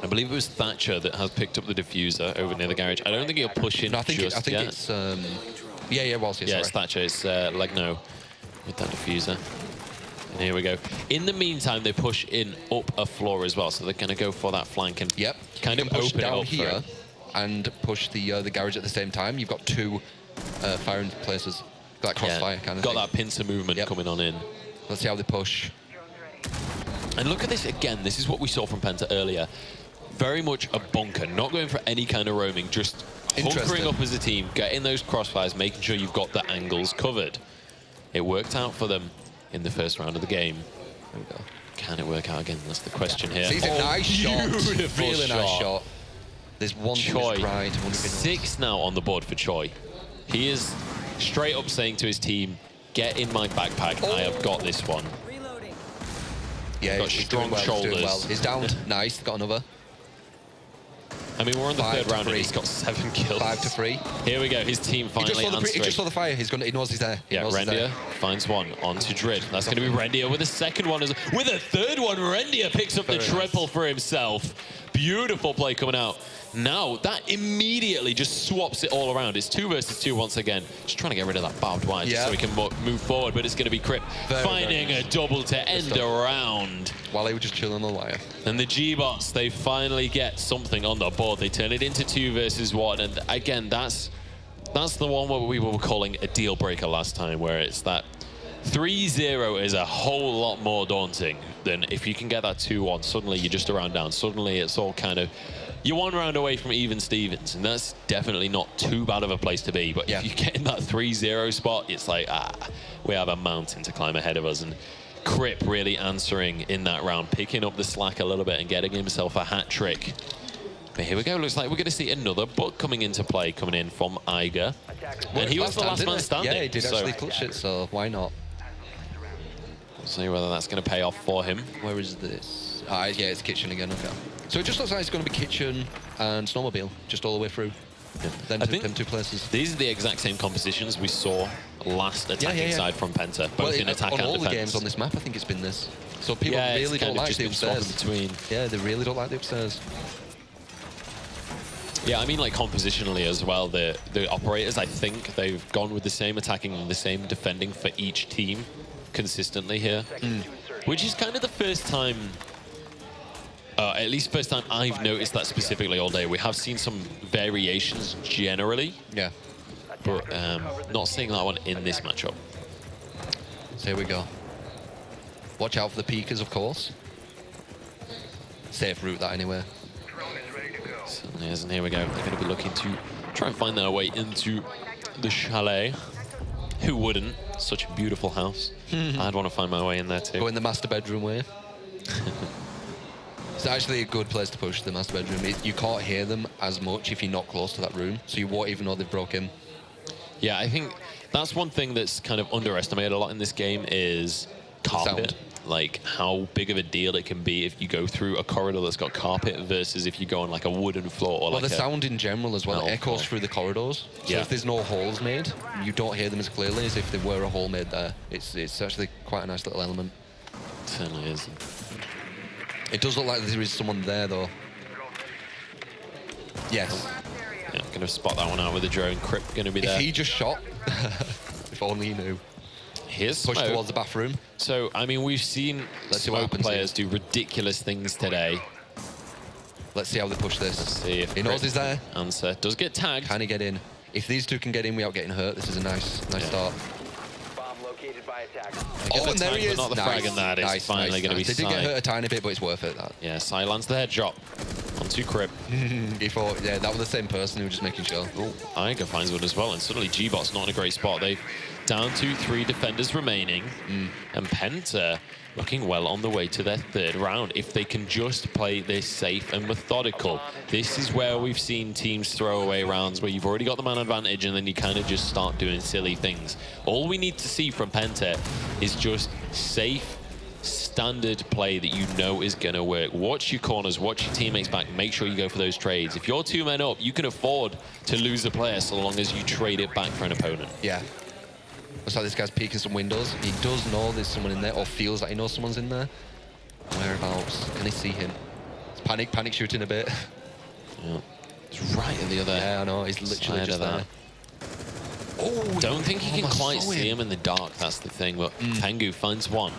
[SPEAKER 3] I believe it was Thatcher that has picked up the diffuser over near the garage. I don't think he'll push in
[SPEAKER 4] no, I think
[SPEAKER 3] just yet.
[SPEAKER 4] It's... yeah, it was.
[SPEAKER 3] Yeah, it's Thatcher. It's Legno with that diffuser. And here we go. In the meantime, they push in up a floor as well, so they're going to go for that flank and kind of open it up
[SPEAKER 4] here and push the garage at the same time. You've got 2 firing places. Got that crossfire kind of
[SPEAKER 3] thing. Got that pincer movement coming on in.
[SPEAKER 4] Let's see how they push.
[SPEAKER 3] And look at this again. This is what we saw from Penta earlier. Very much a bunker, not going for any kind of roaming, just hunkering up as a team, getting those crossfires, making sure you've got the angles covered. It worked out for them in the first round of the game.
[SPEAKER 4] There we go.
[SPEAKER 3] Can it work out again? That's the question here.
[SPEAKER 4] He's a nice shot. Really nice shot. There's one
[SPEAKER 3] Choi,
[SPEAKER 4] right,
[SPEAKER 3] 6 now on the board for Choi. He is straight up saying to his team, get in my backpack, I have got this one.
[SPEAKER 4] Yeah,
[SPEAKER 3] got strong shoulders.
[SPEAKER 4] He's down. Nice, got another.
[SPEAKER 3] I mean, we're on the 3rd round and he's got 7 kills.
[SPEAKER 4] 5 to 3.
[SPEAKER 3] Here we go, his team finally answering.
[SPEAKER 4] He just saw the fire, he knows he's there.
[SPEAKER 3] Yeah, Rendia finds one onto Drid. That's going to be Rendia with a second one. With a 3rd one, Rendia picks up the triple for himself. Beautiful play coming out. Now, that immediately just swaps it all around. It's 2 versus 2 once again. Just trying to get rid of that barbed wire just so we can move forward, but it's going to be Crip finding a double to end a round.
[SPEAKER 4] While they were just chilling on the wire.
[SPEAKER 3] And the gBots, they finally get something on the board. They turn it into 2 versus 1. And again, that's the one where we were calling a deal breaker last time, where it's that 3-0 is a whole lot more daunting than if you can get that 2-1. Suddenly you're just a round down. Suddenly it's all kind of, you're 1 round away from even Stevens, and that's definitely not too bad of a place to be. But if you get in that 3-0 spot, it's like, we have a mountain to climb ahead of us. And Crip really answering in that round, picking up the slack a little bit and getting himself a hat trick. But here we go. Looks like we're going to see another book coming into play, coming in from Iger. And he was the last man standing.
[SPEAKER 4] Yeah, he did actually clutch it, so why not?
[SPEAKER 3] We'll see whether that's going to pay off for him.
[SPEAKER 4] Where is this? Yeah, it's kitchen again. Okay. So it just looks like it's going to be kitchen and snowmobile, just all the way through. Yeah. Them two places.
[SPEAKER 3] These are the exact same compositions we saw last attacking side from Penta, both in attack and defense.
[SPEAKER 4] On all the games on this map, I think it's been this. So people really don't like the upstairs. Yeah, they really don't like the upstairs.
[SPEAKER 3] Yeah, I mean, like, compositionally as well, the operators, I think they've gone with the same attacking and the same defending for each team consistently here, which is kind of the first time, at least first time I've noticed that specifically all day. We have seen some variations generally, but not seeing that one in this matchup.
[SPEAKER 4] So here we go. Watch out for the peekers, of course. Safe route that anyway.
[SPEAKER 3] Certainly is, and here we go. They're going to be looking to try and find their way into the Chalet. Who wouldn't? Such a beautiful house. I'd want to find my way in there too.
[SPEAKER 4] Go in the master bedroom way. It's actually a good place to push, the master bedroom. You can't hear them as much if you're not close to that room, so you won't even know they've broke in.
[SPEAKER 3] Yeah, I think that's one thing that's kind of underestimated a lot in this game is carpet.
[SPEAKER 4] Sound.
[SPEAKER 3] Like how big of a deal it can be if you go through a corridor that's got carpet versus if you go on like a wooden floor or
[SPEAKER 4] well,
[SPEAKER 3] like
[SPEAKER 4] the sound in general as well, it echoes through the corridors. So if there's no holes made, you don't hear them as clearly as if there were a hole made there. It's actually quite a nice little element.
[SPEAKER 3] It certainly is.
[SPEAKER 4] It does look like there is someone there though. Yes.
[SPEAKER 3] Yeah, I'm gonna spot that one out with the drone. Crip gonna be there.
[SPEAKER 4] If he just shot, if only he knew.
[SPEAKER 3] Here's
[SPEAKER 4] push
[SPEAKER 3] Smoke
[SPEAKER 4] towards the bathroom.
[SPEAKER 3] So, I mean, we've seen Smoke players do ridiculous things today.
[SPEAKER 4] Let's see how they push this.
[SPEAKER 3] Let's see if
[SPEAKER 4] he knows he's there.
[SPEAKER 3] Answer. Does get tagged.
[SPEAKER 4] Can he get in? If these two can get in without getting hurt, this is a nice start.
[SPEAKER 5] Bomb located by attack.
[SPEAKER 4] Oh, and there he is.
[SPEAKER 3] Not the frag, and that is finally going to be
[SPEAKER 4] They did get hurt a tiny bit, but it's worth it. That.
[SPEAKER 3] Yeah, Sai lands the head drop onto Crip.
[SPEAKER 4] He thought, yeah, that was the same person who was just making sure.
[SPEAKER 3] Oh, Iger finds one as well, and suddenly gBots not in a great spot. They down to 3 defenders remaining, and Penta looking well on the way to their 3rd round. If they can just play this safe and methodical, this is where we've seen teams throw away rounds where you've already got the man advantage and then you kind of just start doing silly things. All we need to see from Penta is just safe, standard play that you know is going to work. Watch your corners, watch your teammates back, make sure you go for those trades. If you're 2 men up, you can afford to lose a player so long as you trade it back for an opponent.
[SPEAKER 4] Yeah. Looks like this guy's peeking some windows. He does know there's someone in there, or feels like he knows someone's in there. Whereabouts? Can he see him? It's panic shooting a bit.
[SPEAKER 3] Yeah. It's right at the other.
[SPEAKER 4] Yeah, I know. He's literally just there.
[SPEAKER 3] Oh, don't think he can quite see him in the dark. That's the thing. But Tengu finds one.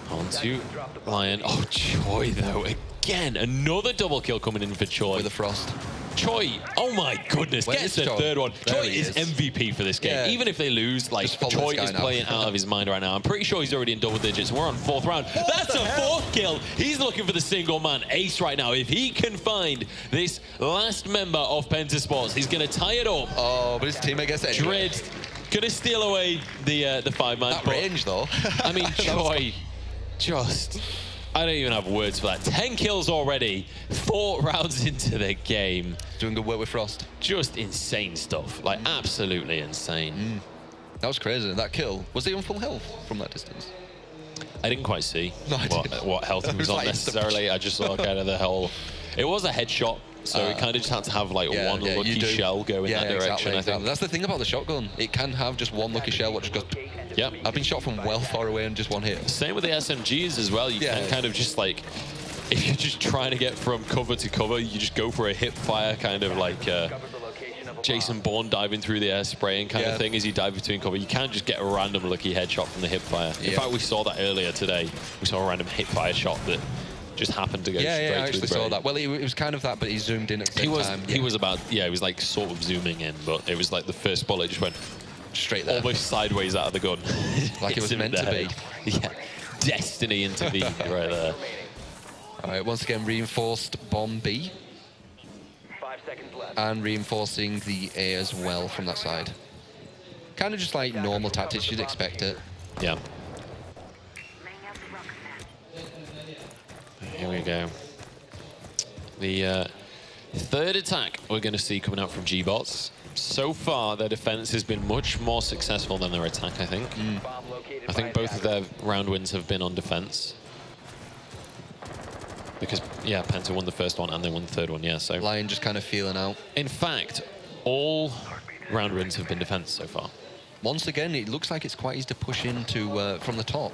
[SPEAKER 3] Onto Lion. Oh, Choi though. Again, another double kill coming in for Choi.
[SPEAKER 4] With a frost.
[SPEAKER 3] Choi, oh my goodness, gets the 3rd one. Choi is MVP for this game. Yeah. Even if they lose, like, Choi is playing out of his mind right now. I'm pretty sure he's already in double digits. We're on 4th round. That's a 4th kill. He's looking for the single man ace right now. If he can find this last member of PENTA Sports, he's going to tie it up.
[SPEAKER 4] Oh, but his teammate gets it anyway.
[SPEAKER 3] Dread going to steal away the 5-man.
[SPEAKER 4] That range, though.
[SPEAKER 3] I mean, Choi just... I don't even have words for that. 10 kills already, 4 rounds into the game.
[SPEAKER 4] Doing good work with Frost.
[SPEAKER 3] Just insane stuff, like absolutely insane.
[SPEAKER 4] That was crazy. That kill, was he on full health from that distance?
[SPEAKER 3] I didn't quite see what health he was on
[SPEAKER 4] like
[SPEAKER 3] necessarily. I just saw kind of the whole... It was a headshot, so it kind of just had to have like one lucky shell go in that direction, I think.
[SPEAKER 4] That's the thing about the shotgun. It can have just one lucky shell which goes...
[SPEAKER 3] Yep.
[SPEAKER 4] I've been shot from well far away and just one hit.
[SPEAKER 3] Same with the SMGs as well. You can kind of just like if you're just trying to get from cover to cover, you just go for a hip fire kind of like Jason Bourne diving through the air spraying kind of thing as you dive between cover. You can't just get a random lucky headshot from the hip fire. In fact, we saw that earlier today. We saw a random hip fire shot that just happened to go straight through.
[SPEAKER 4] Yeah, I actually saw that. Well, it was kind of that, but he zoomed in at the same time.
[SPEAKER 3] He was about, he was like sort of zooming in, but it was like the first bullet just went
[SPEAKER 4] straight there.
[SPEAKER 3] Almost sideways out of the gun.
[SPEAKER 4] Like it was meant to be.
[SPEAKER 3] Yeah, destiny intervened right there.
[SPEAKER 4] All right, once again, reinforced bomb B.
[SPEAKER 5] 5 seconds left.
[SPEAKER 4] And reinforcing the A as well from that side. Kind of just like normal tactics, you'd expect it.
[SPEAKER 3] Yeah. Here we go. The third attack we're going to see coming out from gBots. So far, their defense has been much more successful than their attack, I think. I think both of their round wins have been on defense. Because, yeah, Penta won the first one and they won the third one, yeah. So
[SPEAKER 4] Lion just kind of feeling out.
[SPEAKER 3] In fact, all round wins have been defense so far.
[SPEAKER 4] Once again, it looks like it's quite easy to push into from the top.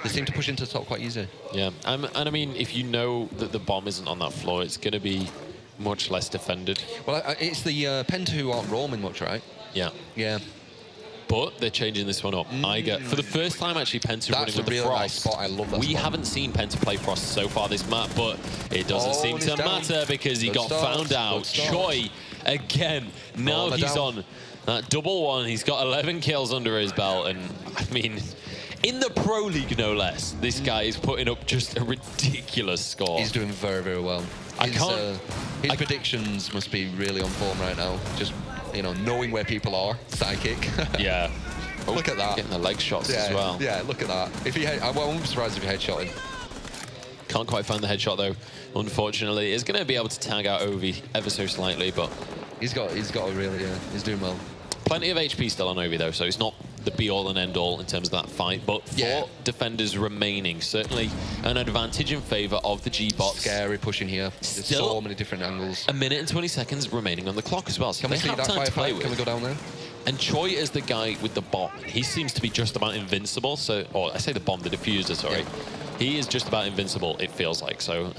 [SPEAKER 4] They seem to push into the top quite easy.
[SPEAKER 3] Yeah, and I mean, if you know that the bomb isn't on that floor, it's going to be much less defended.
[SPEAKER 4] Well, it's the Penta who aren't roaming much, right?
[SPEAKER 3] Yeah.
[SPEAKER 4] Yeah.
[SPEAKER 3] But they're changing this one up. For the first time, actually, Penta running with the Frost.
[SPEAKER 4] Nice spot. I love that
[SPEAKER 3] We
[SPEAKER 4] spot.
[SPEAKER 3] haven't seen Penta play Frost so far this map, but it doesn't seem to matter because he got found out. Choi, again, now he's on that double one. He's got 11 kills under his belt, and I mean, in the Pro League, no less, this guy is putting up just a ridiculous score.
[SPEAKER 4] He's doing very, very well. His predictions must be really on form right now. Just, you know, knowing where people are, psychic.
[SPEAKER 3] Yeah. Oh,
[SPEAKER 4] look at that.
[SPEAKER 3] Getting the leg shots as well.
[SPEAKER 4] Yeah, look at that. If he, I won't be surprised if he headshot him.
[SPEAKER 3] Can't quite find the headshot though, unfortunately. He's going to be able to tag out Ovi ever so slightly, but
[SPEAKER 4] he's got a really, he's doing well.
[SPEAKER 3] Plenty of HP still on Ovi though, so it's not the be-all and end-all in terms of that fight, but four defenders remaining. Certainly an advantage in favour of the gBots.
[SPEAKER 4] Scary pushing here. There's
[SPEAKER 3] Still
[SPEAKER 4] so many different angles.
[SPEAKER 3] 1 minute and 20 seconds remaining on the clock as well, so
[SPEAKER 4] Can we
[SPEAKER 3] they
[SPEAKER 4] see
[SPEAKER 3] have
[SPEAKER 4] that
[SPEAKER 3] time to play
[SPEAKER 4] firefight?
[SPEAKER 3] with.
[SPEAKER 4] Can we go down there?
[SPEAKER 3] And Choi is the guy with the bomb. He seems to be just about invincible, so, or I say the bomb, the diffuser, sorry. He is just about invincible, it feels like, so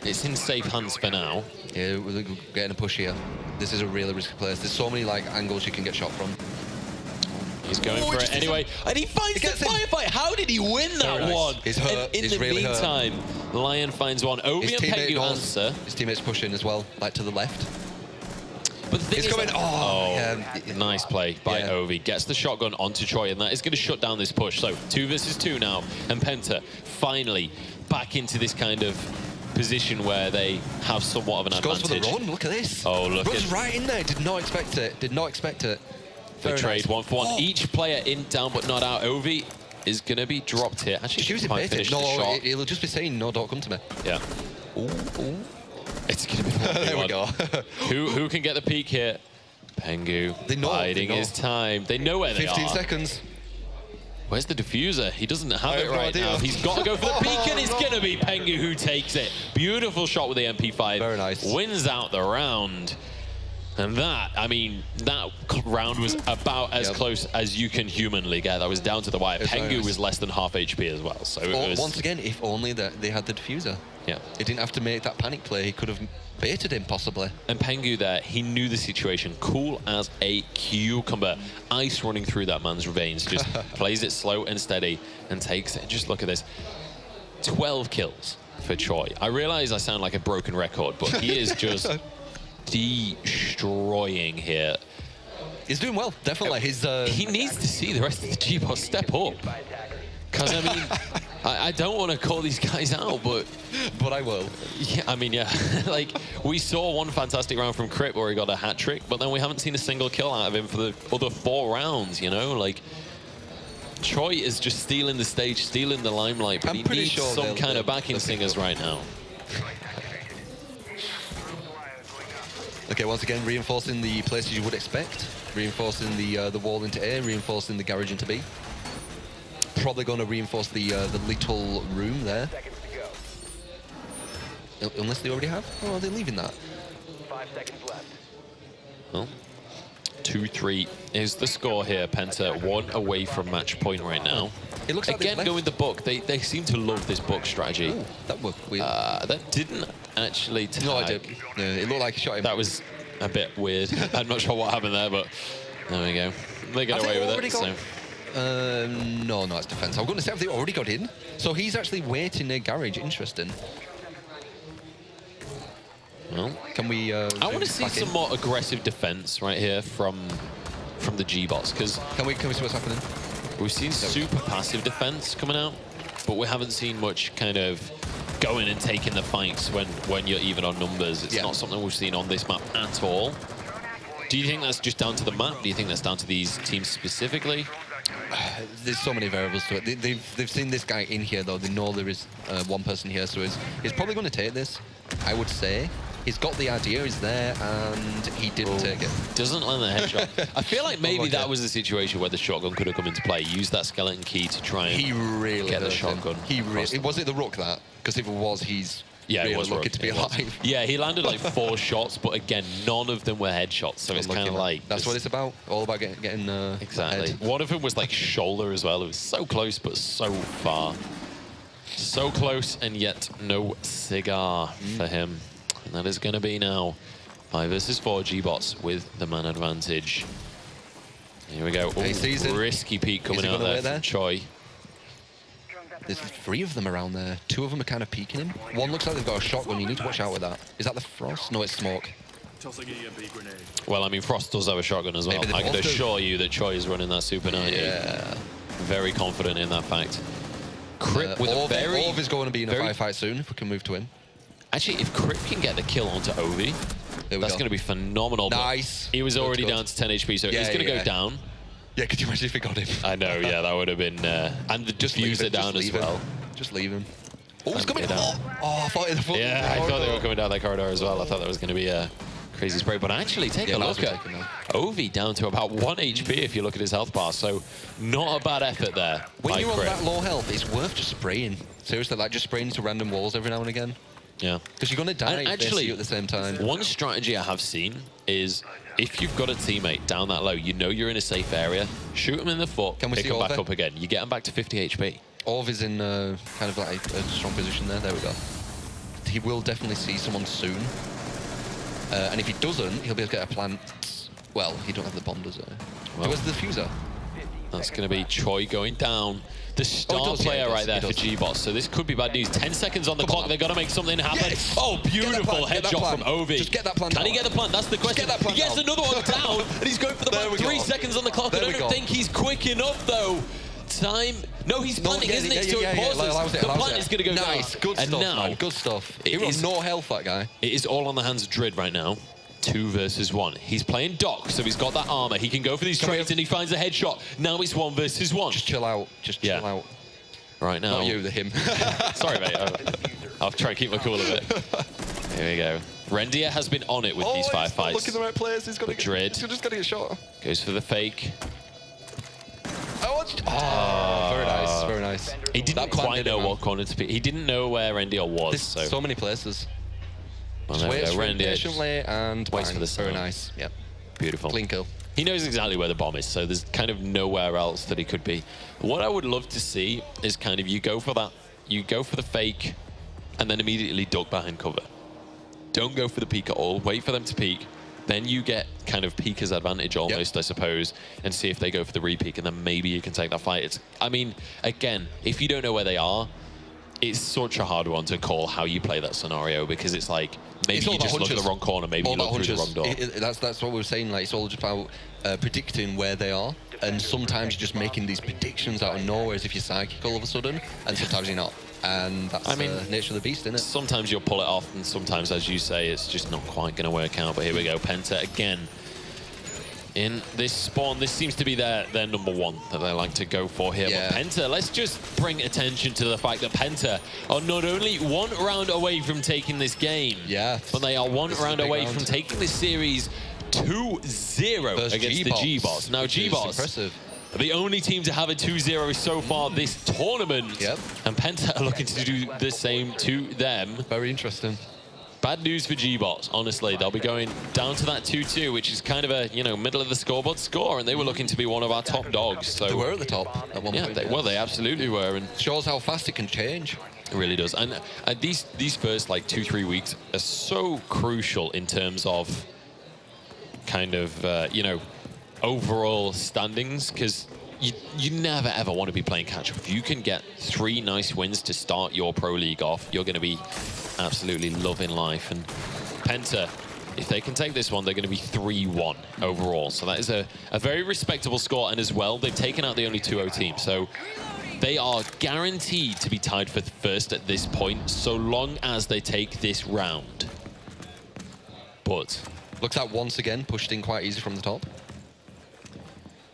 [SPEAKER 3] it's in safe hands for now.
[SPEAKER 4] Yeah, we're getting a push here. This is a really risky place. There's so many like angles you can get shot from.
[SPEAKER 3] He's going for it anyway, and he finds the firefight. How did he win that one?
[SPEAKER 4] He's hurt.
[SPEAKER 3] And in the meantime, Lion finds one. Ovi and Pengu answer.
[SPEAKER 4] His teammates pushing as well, like to the left.
[SPEAKER 3] But the thing is,
[SPEAKER 4] coming.
[SPEAKER 3] Nice play by Ovi. Gets the shotgun onto Choi, and that is going to shut down this push. So 2 versus 2 now, and Penta finally back into this kind of position where they have somewhat of an advantage.
[SPEAKER 4] Goes for the run. Look at this.
[SPEAKER 3] Oh, look!
[SPEAKER 4] Runs right in there. Did not expect it. Did not expect it.
[SPEAKER 3] They trade 1-for-1. Each player in, down, but not out. Ovi is going to be dropped here. Actually, he might finish the shot.
[SPEAKER 4] He'll just be saying, no, don't come to me.
[SPEAKER 3] Yeah. Ooh. It's going to be 1v1.
[SPEAKER 4] There we go.
[SPEAKER 3] Who can get the peak here? Pengu biding his time. They know where they are.
[SPEAKER 4] 15 seconds.
[SPEAKER 3] Where's the diffuser? He doesn't have it right now. He's got to go for the peak, and it's going to be Pengu who takes it. Beautiful shot with the MP5.
[SPEAKER 4] Very nice.
[SPEAKER 3] Wins out the round. And that, I mean, that round was about as close as you can humanly get. That was down to the wire. Pengu was less than half HP as well. So it was...
[SPEAKER 4] Once again, if only they had the diffuser.
[SPEAKER 3] Yeah.
[SPEAKER 4] He didn't have to make that panic play. He could have baited him, possibly.
[SPEAKER 3] And Pengu there, he knew the situation. Cool as a cucumber. Ice running through that man's veins. Just plays it slow and steady and takes it. Just look at this. 12 kills for Choi. I realize I sound like a broken record, but he is just... destroying here.
[SPEAKER 4] He's doing well, definitely.
[SPEAKER 3] He needs to see the rest of the gBots step up. Because, I mean, I don't want to call these guys out, but
[SPEAKER 4] I will.
[SPEAKER 3] Yeah, I mean, yeah. Like, we saw one fantastic round from Crip where he got a hat-trick, but then we haven't seen a single kill out of him for the other 4 rounds, you know? Like, Choi is just stealing the stage, stealing the limelight, but he needs some kind of backing singers right now.
[SPEAKER 4] Okay, once again, reinforcing the places you would expect. Reinforcing the wall into A, reinforcing the garage into B. Probably going to reinforce the little room there. Unless they already have? Oh, are they leaving that?
[SPEAKER 5] 5 seconds left.
[SPEAKER 3] Well, 2-3 is the score here. Penta 1 away from match point right now.
[SPEAKER 4] It looks like
[SPEAKER 3] again, going the book. They seem to love this book strategy.
[SPEAKER 4] Ooh, that worked weird.
[SPEAKER 3] That didn't actually tag.
[SPEAKER 4] No, I did. Yeah, it looked like he shot him.
[SPEAKER 3] That was a bit weird. I'm not sure what happened there, but there we go. They get away with it. So.
[SPEAKER 4] No, it's defense. I was going to say, have they already got in? So he's actually waiting near garage. Interesting.
[SPEAKER 3] Well,
[SPEAKER 4] can we?
[SPEAKER 3] I want to see some more aggressive defense right here from the gBots, because
[SPEAKER 4] can we see what's happening?
[SPEAKER 3] We've seen super passive defense coming out, but we haven't seen much kind of going and taking the fights when you're even on numbers. It's not something we've seen on this map at all. Do you think that's just down to the map? Do you think that's down to these teams specifically?
[SPEAKER 4] There's so many variables to it. They've seen this guy in here, though. They know there is one person here, so he's probably going to take this, I would say. He's got the idea, he's there, and he didn't take it.
[SPEAKER 3] Doesn't land the headshot. I feel like maybe that was the situation where the shotgun could have come into play. Use that skeleton key to try and get the shotgun.
[SPEAKER 4] Was it the Rook that? Because if it was, he's really
[SPEAKER 3] it was
[SPEAKER 4] lucky to be alive.
[SPEAKER 3] Yeah, he landed like 4 shots, but again, none of them were headshots. So it's kind of like
[SPEAKER 4] that's what it's about. All about getting
[SPEAKER 3] exactly. One of them was like shoulder as well. It was so close, but so far. So close, and yet no cigar for him. And that is going to be now 5 versus 4 gBots with the man advantage. Here we go. Ooh, risky peek coming out there from Choi.
[SPEAKER 4] There's 3 of them around there. 2 of them are kind of peeking him. One looks like they've got a shotgun. You need to watch out with that. Is that the Frost? No, it's Smoke.
[SPEAKER 3] Well, I mean, Frost does have a shotgun as well. I can assure you that Choi is running that Super 90.
[SPEAKER 4] Yeah.
[SPEAKER 3] Very confident in that fact. Crip with a very...
[SPEAKER 4] Orv is going to be in a firefight soon, if we can move to him.
[SPEAKER 3] Actually, if Crip can get the kill onto Ovi, that's going to be phenomenal.
[SPEAKER 4] Nice.
[SPEAKER 3] He was already down to 10 HP, so he's going to go down.
[SPEAKER 4] Yeah, could you imagine if he got him?
[SPEAKER 3] I know, yeah, that would have been... and the diffuser down as well.
[SPEAKER 4] Just leave him. Oh, he's coming down. Oh, I thought
[SPEAKER 3] I thought they were coming down that corridor as well. I thought that was going to be a crazy spray. But actually, take a look at Ovi down to about 1 HP if you look at his health bar. So not a bad effort there.
[SPEAKER 4] When you're on that low health, it's worth just spraying. Seriously, like just spraying into random walls every now and again.
[SPEAKER 3] Yeah.
[SPEAKER 4] Because you're going to die actually at the same time.
[SPEAKER 3] One strategy I have seen is if you've got a teammate down that low, you know you're in a safe area, shoot him in the foot, pick him back up again. You get him back to 50 HP.
[SPEAKER 4] Orv is in kind of like a strong position there. There we go. He will definitely see someone soon. And if he doesn't, he'll be able to get a plant. Well, he don't have the bomb, does he? Well, where's the diffuser?
[SPEAKER 3] That's going to be Choi going down. The star player right there for gBots. So this could be bad news. 10 seconds on the clock. They've got to make something happen.
[SPEAKER 4] Yes.
[SPEAKER 3] Oh, beautiful headshot from Ovi.
[SPEAKER 4] Just get that plant.
[SPEAKER 3] Can he get the plant? That's the question. He gets another one down, and he's going for the plant. 3 seconds on the clock. I don't think he's quick enough, though. Time. No, he's planting, isn't it? So it pauses. The plant is going to go down.
[SPEAKER 4] Nice. Good stuff, man. Good stuff. He was no health, that guy.
[SPEAKER 3] It is all on the hands of Drid right now. 2 versus 1. He's playing Doc, so he's got that armor. He can go for these trades, and he finds a headshot. Now it's 1 versus 1.
[SPEAKER 4] Just chill out. Just chill out.
[SPEAKER 3] Right now.
[SPEAKER 4] Not you, him.
[SPEAKER 3] Sorry, mate. I'll try and keep my cool a bit. Here we go. Rendia has been on it with these firefights.
[SPEAKER 4] Look in the right place. He's got to
[SPEAKER 3] Drid.
[SPEAKER 4] He's just got to get shot.
[SPEAKER 3] Goes for the fake.
[SPEAKER 4] Oh, very nice. Very nice.
[SPEAKER 3] He didn't quite know what corner to pick. He didn't know where Rendia was.
[SPEAKER 4] There's so many places.
[SPEAKER 3] Well,
[SPEAKER 4] just wait patiently and
[SPEAKER 3] waits for the
[SPEAKER 4] very nice. Yep.
[SPEAKER 3] Beautiful.
[SPEAKER 4] Clean kill.
[SPEAKER 3] He knows exactly where the bomb is, so there's kind of nowhere else that he could be. What I would love to see is kind of you go for that, you go for the fake, and then immediately duck behind cover. Don't go for the peek at all. Wait for them to peek. Then you get kind of peeker's advantage almost, I suppose, and see if they go for the re-peek, and then maybe you can take that fight. I mean, again, if you don't know where they are, it's such a hard one to call how you play that scenario, because it's like, maybe you just look at the wrong corner, maybe you look through the wrong door.
[SPEAKER 4] That's what we were saying, like, it's all just about predicting where they are, and sometimes you're just making these predictions out of nowhere as if you're psychic all of a sudden, and sometimes you're not. And that's the nature of the beast, isn't it?
[SPEAKER 3] Sometimes you'll pull it off, and sometimes, as you say, it's just not quite going to work out. But here we go, Penta again. In this spawn, this seems to be their number 1 that they like to go for here.
[SPEAKER 4] Yeah.
[SPEAKER 3] But Penta, let's just bring attention to the fact that Penta are not only 1 round away from taking this game, but they are 1 round away from taking this series 2-0 against the gBots. Now, gBots, the only team to have a 2-0 so far this tournament.
[SPEAKER 4] Yep.
[SPEAKER 3] And Penta are looking to do the same to them.
[SPEAKER 4] Very interesting.
[SPEAKER 3] Bad news for gBots, honestly. They'll be going down to that 2-2, which is kind of a, you know, middle of the scoreboard score, and they were looking to be one of our top dogs. So
[SPEAKER 4] They were at the top at one point.
[SPEAKER 3] Well, they absolutely were. And
[SPEAKER 4] shows how fast it can change.
[SPEAKER 3] it really does. And these first, like, 2-3 weeks are so crucial in terms of kind of, you know, overall standings, because you never, ever want to be playing catch-up. If you can get 3 nice wins to start your Pro League off, you're going to be absolutely loving life. And Penta, if they can take this one, they're going to be 3-1 overall. So that is a very respectable score. And as well, they've taken out the only 2-0 team. So they are guaranteed to be tied for first at this point, so long as they take this round. But
[SPEAKER 4] looks like once again pushed in quite easy from the top.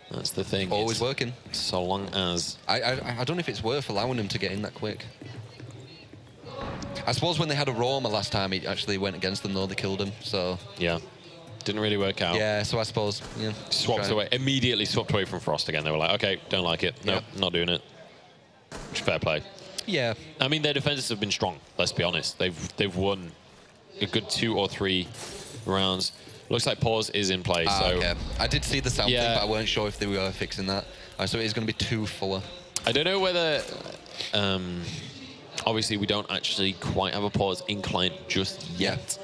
[SPEAKER 3] That's the thing.
[SPEAKER 4] Always working.
[SPEAKER 3] So long as...
[SPEAKER 4] I don't know if it's worth allowing them to get in that quick. I suppose when they had a Roma last time, it actually went against them, though. They killed him, so...
[SPEAKER 3] Yeah. Didn't really work out.
[SPEAKER 4] Yeah, so I suppose, yeah.
[SPEAKER 3] Swapped away, immediately swapped away from Frost again. They were like, okay, don't like it. Nope, not doing it. Which fair play.
[SPEAKER 4] Yeah.
[SPEAKER 3] I mean, their defenses have been strong, let's be honest. They've won a good 2 or 3 rounds. Looks like pause is in play, so...
[SPEAKER 4] Okay. I did see the sound thing, but I weren't sure if they were fixing that. So it is going to be 2-4.
[SPEAKER 3] I don't know whether... obviously, we don't actually quite have a pause in client just yet.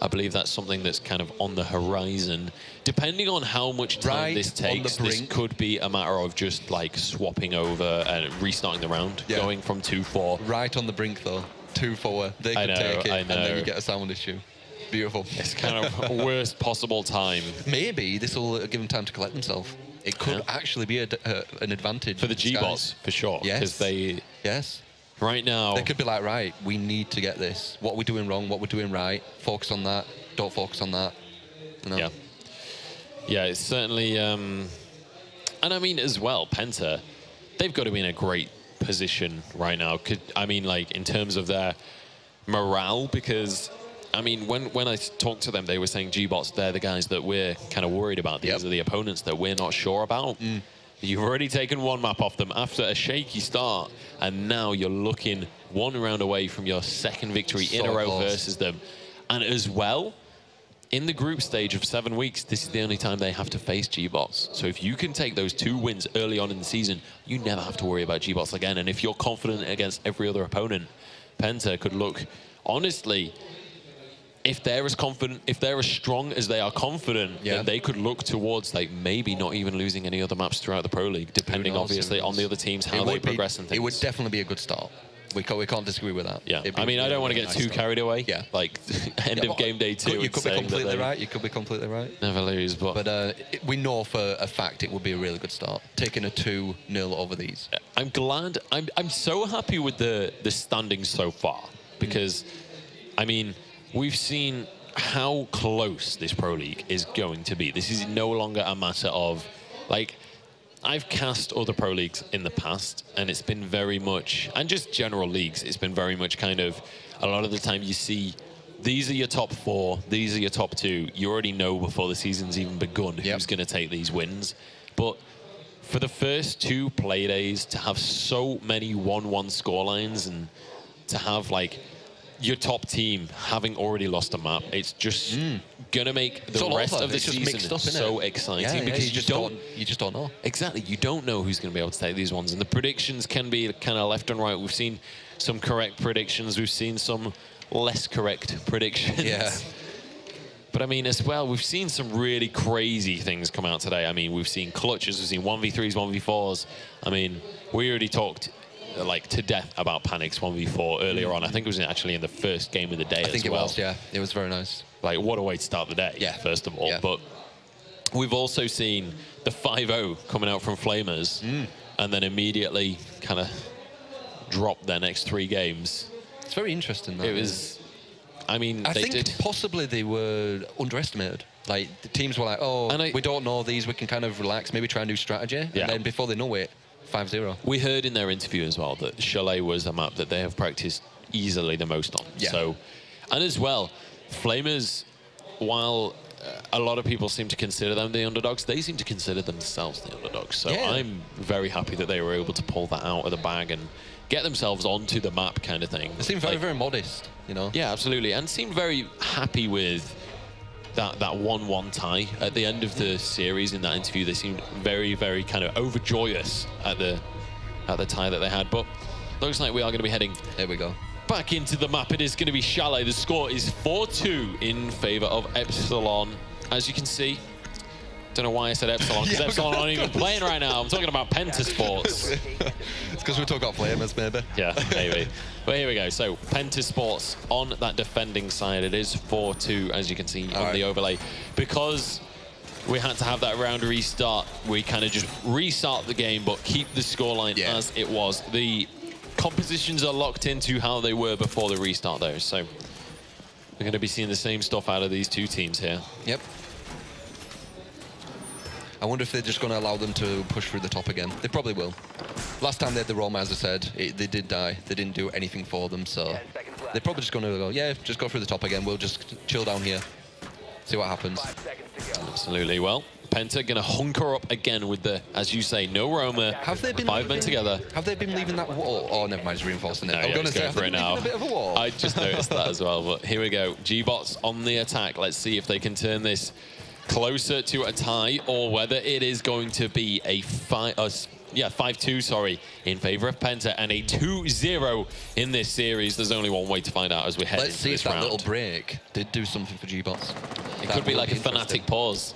[SPEAKER 3] I believe that's something that's kind of on the horizon. Depending on how much time this takes, this could be a matter of just, like, swapping over and restarting the round, going from 2-4.
[SPEAKER 4] Right on the brink, though. 2-4. They could take it, and then you get a sound issue. Beautiful.
[SPEAKER 3] It's kind of worst possible time.
[SPEAKER 4] Maybe this will give them time to collect themselves. It could actually be an advantage
[SPEAKER 3] for the gBots, for sure.
[SPEAKER 4] Yes.
[SPEAKER 3] Because they...
[SPEAKER 4] Yes.
[SPEAKER 3] Right now...
[SPEAKER 4] They could be like, right, we need to get this. What we're doing wrong, what we're doing right. Focus on that. Don't focus on that. You know?
[SPEAKER 3] Yeah. Yeah, it's certainly... and I mean, as well, Penta, they've got to be in a great position right now. I mean, like, in terms of their morale, because... I mean, when I talked to them, they were saying gBots, they're the guys that we're kind of worried about. These are the opponents that we're not sure about. You've already taken 1 map off them after a shaky start, and now you're looking 1 round away from your 2nd victory in a row versus them. And as well, in the group stage of 7 weeks, this is the only time they have to face gBots. So if you can take those 2 wins early on in the season, you never have to worry about gBots again. And if you're confident against every other opponent, Penta could look, honestly... If they're as confident, if they're as strong as they are confident, then they could look towards, like, maybe not even losing any other maps throughout the Pro League, depending, obviously, on the other teams, how they progress and things.
[SPEAKER 4] It would definitely be a good start. We can't disagree with that.
[SPEAKER 3] Yeah, I mean, I don't want to get too carried away. Yeah. Like, end of game day 2.
[SPEAKER 4] You could be completely right. You could be completely right.
[SPEAKER 3] Never lose, but
[SPEAKER 4] we know for a fact it would be a really good start, taking a 2-0 over these.
[SPEAKER 3] I'm glad. I'm so happy with the standings so far, because, I mean... We've seen how close this Pro League is going to be. This is no longer a matter of, like, I've cast other Pro Leagues in the past, and it's been very much, and just general leagues, it's been very much kind of, a lot of the time you see, these are your top 4, these are your top 2. You already know before the season's even begun who's going to take these wins. But for the first 2 play days, to have so many 1-1 scorelines and to have, like, your top team having already lost a map, it's just going to make the rest of the season so exciting, because you just don't know. Exactly, you don't know who's going to be able to take these ones, and the predictions can be kind of left and right. We've seen some correct predictions, we've seen some less correct predictions. Yeah. But I mean, as well, we've seen some really crazy things come out today. I mean, we've seen clutches, we've seen 1v3s, 1v4s. I mean, we already talked like to death about Panic's 1v4 earlier on. I think it was actually in the first game of the day as well. I think it was, yeah. It was very nice. Like, what a way to start the day, first of all. Yeah. But we've also seen the 5-0 coming out from Flamers, and then immediately kind of drop their next 3 games. It's very interesting, though. It was, I mean, I think possibly they were underestimated. Like, the teams were like, oh, we don't know these, we can kind of relax, maybe try a new strategy. Yeah. And then before they know it, 5-0. We heard in their interview as well that Chalet was a map that they have practiced easily the most on. Yeah. So, and as well, Flamers, while a lot of people seem to consider them the underdogs, they seem to consider themselves the underdogs. So I'm very happy that they were able to pull that out of the bag and get themselves onto the map kind of thing.
[SPEAKER 4] They seem very, very modest, you know?
[SPEAKER 3] Yeah, absolutely. And seemed very happy with that 1-1 tie at the end of the series. In that interview, they seemed very, very kind of overjoyous at the tie that they had. But looks like we are going to be heading
[SPEAKER 4] There we go.
[SPEAKER 3] back into the map. It is going to be Chalet. The score is 4-2 in favor of Epsilon. As you can see, don't know why I said Epsilon, because Epsilon aren't even playing right now. I'm talking about PENTA Sports.
[SPEAKER 4] It's because we talk about flamers, maybe.
[SPEAKER 3] Yeah, maybe. But here we go. So PENTA Sports on that defending side. It is 4-2, as you can see on the overlay. Because we had to have that round restart, we kind of just restart the game, but keep the scoreline as it was. The compositions are locked into how they were before the restart, though. So we're going to be seeing the same stuff out of these two teams here.
[SPEAKER 4] Yep. I wonder if they're just going to allow them to push through the top again. They probably will. Last time they had the Roma, as I said, they did die. They didn't do anything for them, so they're probably just going to go, yeah, just go through the top again. We'll just chill down here, see what happens.
[SPEAKER 3] Absolutely. Well, PENTA going to hunker up again with the, as you say, no Roma.
[SPEAKER 4] Have they been
[SPEAKER 3] 5 men together?
[SPEAKER 4] Have they been leaving that wall? Oh, never mind, it's reinforcing it.
[SPEAKER 3] No,
[SPEAKER 4] I'm going to say,
[SPEAKER 3] for it now.
[SPEAKER 4] A bit of a wall?
[SPEAKER 3] I just noticed that as well, but here we go. gBots on the attack. Let's see if they can turn this closer to a tie, or whether it is going to be a 5-2, sorry, in favor of PENTA, and a 2-0 in this series. There's only one way to find out as we head into this round.
[SPEAKER 4] Let's see if that little break did do something for gBots.
[SPEAKER 3] It could be like a Fnatic pause.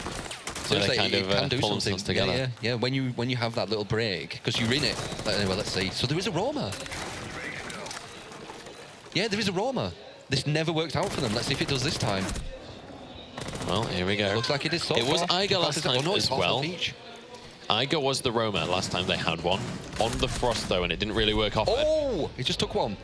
[SPEAKER 3] So they kind of pull themselves together.
[SPEAKER 4] Yeah. When you have that little break, because you're in it. Anyway, let's see. So there is a Roma. Yeah, there is a Roma. This never worked out for them. Let's see if it does this time.
[SPEAKER 3] Well, here we go.
[SPEAKER 4] Looks like it is so
[SPEAKER 3] It was
[SPEAKER 4] far.
[SPEAKER 3] Iger last time as well. Iger was the Roma last time they had one. On the Frost, though, and it didn't really work off.
[SPEAKER 4] Oh, he just took one.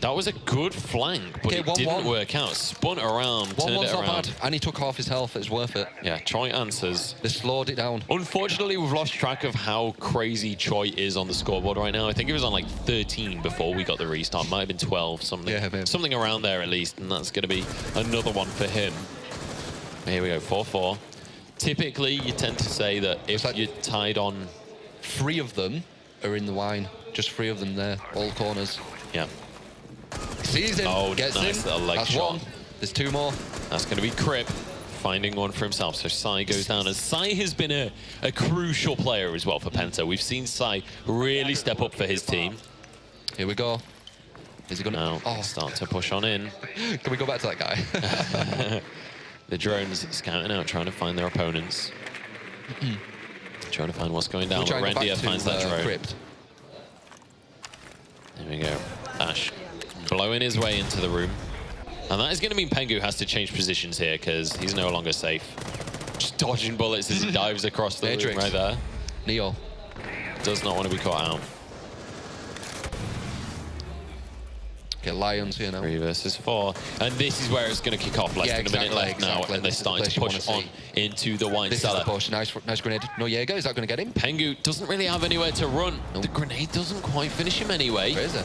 [SPEAKER 3] That was a good flank, but it didn't work out. Spun around, turned it around.
[SPEAKER 4] Not bad. And he took half his health. It's worth it.
[SPEAKER 3] Yeah, Choi answers.
[SPEAKER 4] They slowed it down.
[SPEAKER 3] Unfortunately, we've lost track of how crazy Choi is on the scoreboard right now. I think it was on like 13 before we got the restart. Might have been 12, something around there at least. And that's going to be another one for him. Here we go, 4-4. Typically, you tend to say that if you're tied on...
[SPEAKER 4] 3 of them are in the wine. Just 3 of them there, all corners.
[SPEAKER 3] Yeah.
[SPEAKER 4] Sees him,
[SPEAKER 3] gets nice
[SPEAKER 4] him.
[SPEAKER 3] Little leg
[SPEAKER 4] That's
[SPEAKER 3] shot.
[SPEAKER 4] one. There's 2 more.
[SPEAKER 3] That's going to be Crip finding one for himself. So Sai goes down. And Sai has been a crucial player as well for PENTA. We've seen Sai really step up for his team.
[SPEAKER 4] Here we go. Is he going
[SPEAKER 3] to start to push on in?
[SPEAKER 4] Can we go back to that guy?
[SPEAKER 3] The drones scouting out, trying to find their opponents. Trying to find what's going down. Rendia finds that drone.
[SPEAKER 4] Crypt.
[SPEAKER 3] There we go. Ash blowing his way into the room. And that is going to mean Pengu has to change positions here because he's no longer safe. Just dodging bullets as he dives across the room right there.
[SPEAKER 4] Neo.
[SPEAKER 3] Does not want to be caught out.
[SPEAKER 4] Okay, Lions here now.
[SPEAKER 3] 3 versus 4. And this is where it's going to kick off. Less than a minute left now. And they're starting to push on into the wine cellar.
[SPEAKER 4] Push. Nice grenade. No Jaeger. Is that going to get him?
[SPEAKER 3] Pengu doesn't really have anywhere to run. Nope. The grenade doesn't quite finish him anyway.
[SPEAKER 4] Where is it?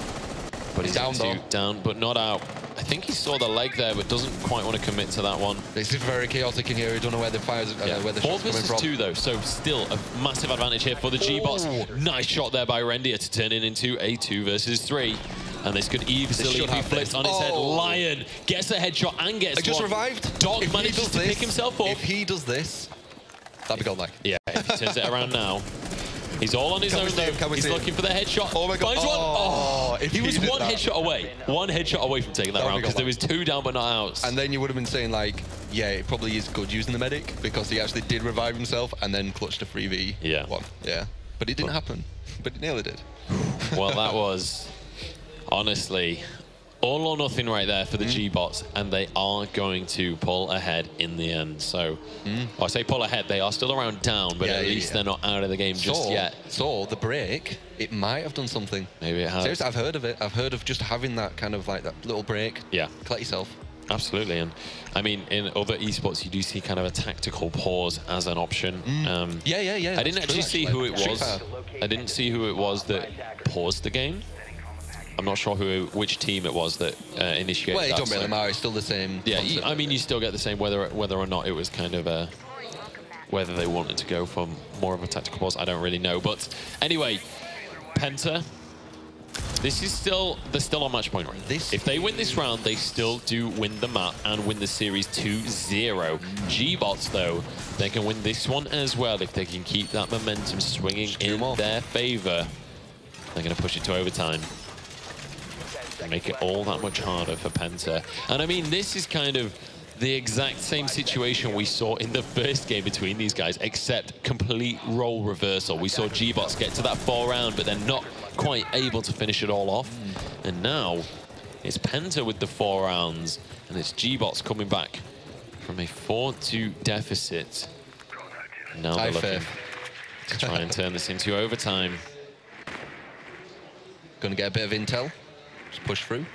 [SPEAKER 3] But he's down, though. Down, but not out. I think he saw the leg there, but doesn't quite want to commit to that one.
[SPEAKER 4] This is very chaotic in here. We don't know where the fires, where the shots coming from.
[SPEAKER 3] 4 versus 2, though, so still a massive advantage here for the gBots. Nice shot there by Rendia to turn it into a 2 versus 3. And this could easily be flipped on its head. Lion gets a headshot and gets one.
[SPEAKER 4] Just revived.
[SPEAKER 3] Dog manages to pick himself up.
[SPEAKER 4] If he does this, that'd be godlike.
[SPEAKER 3] Yeah, if he turns it around now. He's all on his own, though. He's looking for the headshot.
[SPEAKER 4] Oh, my God.
[SPEAKER 3] Finds one. Oh,
[SPEAKER 4] if
[SPEAKER 3] he was one headshot away. One headshot away from taking that round because there was 2 down but not out.
[SPEAKER 4] And then you would have been saying, like, yeah, it probably is good using the medic because he actually did revive himself and then clutched a 3v1. Yeah. But it didn't happen. But it nearly did.
[SPEAKER 3] Well, that was... honestly, all or nothing right there for the gBots, and they are going to pull ahead in the end. So, I say pull ahead, they are still around down, but at least they're not out of the game just yet.
[SPEAKER 4] So, the break, it might have done something.
[SPEAKER 3] Maybe it has.
[SPEAKER 4] Seriously, I've heard of it. I've heard of just having that kind of like that little break.
[SPEAKER 3] Yeah.
[SPEAKER 4] Collect yourself.
[SPEAKER 3] Absolutely, and I mean, in other esports, you do see kind of a tactical pause as an option.
[SPEAKER 4] Yeah.
[SPEAKER 3] I didn't actually see who it was. I didn't see who it was that paused the game. I'm not sure which team it was that initiated that.
[SPEAKER 4] Well, it don't really matter. It's still the same.
[SPEAKER 3] Yeah, I mean, you still get the same whether or not it was kind of whether they wanted to go for more of a tactical pause. I don't really know. But anyway, PENTA This is still, they're still on match point. If they win this round, they still do win the map and win the series 2-0. gBots, though, they can win this one as well if they can keep that momentum swinging in their favor. They're going to push it to overtime. Make it all that much harder for Penta. And I mean, this is kind of the exact same situation we saw in the first game between these guys, except complete role reversal. We saw gBots get to that 4 round, but they're not quite able to finish it all off. And now it's Penta with the 4 rounds, and it's gBots coming back from a 4-2 deficit. Now they're looking to try and turn this into overtime.
[SPEAKER 4] Going to get a bit of intel. Just push through.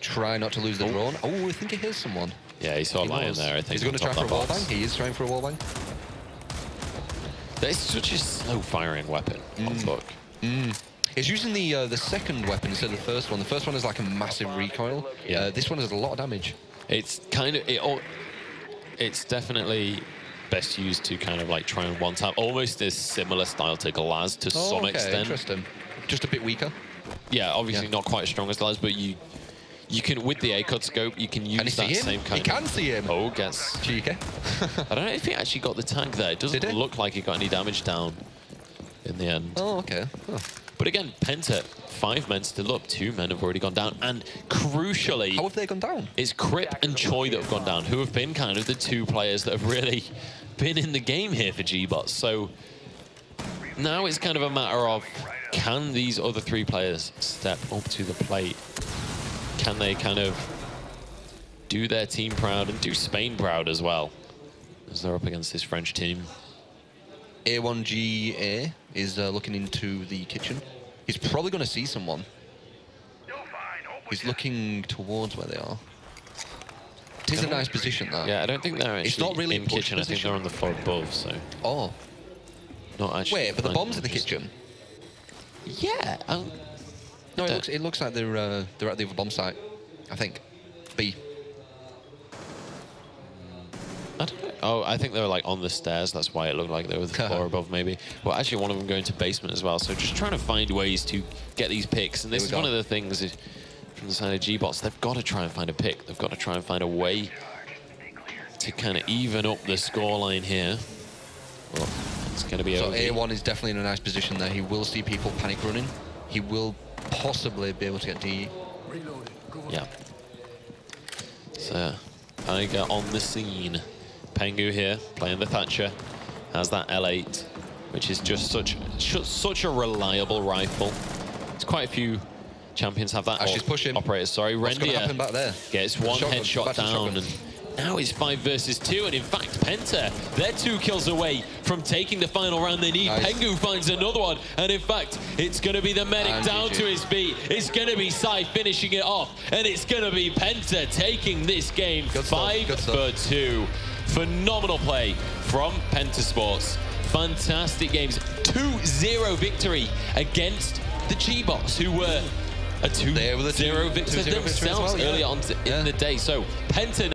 [SPEAKER 4] Try not to lose the drone. Oh, I think he hears someone.
[SPEAKER 3] Yeah, he saw a lion there, I think.
[SPEAKER 4] He's going to try for a wallbang. He is trying for a wallbang.
[SPEAKER 3] That is such a slow-firing weapon.
[SPEAKER 4] It's using the second weapon instead of the first one. The first one is like a massive recoil.
[SPEAKER 3] Yeah.
[SPEAKER 4] This one has a lot of damage.
[SPEAKER 3] It's kind of... It's definitely best used to kind of like try and one-tap. Almost a similar style to Glaz to some extent.
[SPEAKER 4] Interesting. Just a bit weaker.
[SPEAKER 3] Yeah, obviously not quite as strong as Glaz, but you can, with the A-cut scope, you can use that same kind of...
[SPEAKER 4] He can see him.
[SPEAKER 3] Oh, gets...
[SPEAKER 4] Cheeky.
[SPEAKER 3] I don't know if he actually got the tag there. It doesn't look like he got any damage down in the end.
[SPEAKER 4] Oh, okay. Huh.
[SPEAKER 3] But again, Penta, 5 men still up. 2 men have already gone down. And crucially...
[SPEAKER 4] How have they gone down?
[SPEAKER 3] It's Crip and Choi that have gone down, who have been kind of the 2 players that have really been in the game here for gBots. So now it's kind of a matter of, can these other 3 players step up to the plate? Can they kind of do their team proud and do Spain proud as well, as they're up against this French team?
[SPEAKER 4] A1GA is looking into the kitchen. He's probably going to see someone. He's looking towards where they are. It is a nice position, that.
[SPEAKER 3] Yeah, I don't think they're actually
[SPEAKER 4] it's not really
[SPEAKER 3] in kitchen. I think they're on the floor above, so...
[SPEAKER 4] Oh.
[SPEAKER 3] Not actually...
[SPEAKER 4] Wait, but the bomb's in the kitchen?
[SPEAKER 3] Yeah.
[SPEAKER 4] No, it looks like they're at the other bomb site, I think. B.
[SPEAKER 3] I don't know. Oh, I think they were like on the stairs. That's why it looked like they were the floor above, maybe. Well, actually, one of them going to basement as well. So just trying to find ways to get these picks. And this is one of the things is, from the side of gBots, they've got to try and find a pick. They've got to try and find a way to kind of even up the scoreline here. Well, it's going to be
[SPEAKER 4] so A1 is definitely in a nice position there. He will see people panic running. He will possibly be able to get D.
[SPEAKER 3] Yeah. So, Iger on the scene. Pengu here, playing the Thatcher. Has that L8, which is just such a reliable rifle. It's quite a few champions have that.
[SPEAKER 4] She's pushing.
[SPEAKER 3] Operators, sorry.
[SPEAKER 4] What's going to happen back there?
[SPEAKER 3] Gets one headshot down. And now it's 5 versus 2, and in fact, Penta, they're 2 kills away from taking the final round they need. Nice. Pengu finds another one, and in fact, it's going to be the medic down to his feet. It's going to be Sai finishing it off, and it's going to be Penta taking this game 5 for 2. Phenomenal play from PENTA Sports. Fantastic games. 2-0 victory against the gBots, who were a 2-0 victory themselves earlier on in the day. So Penta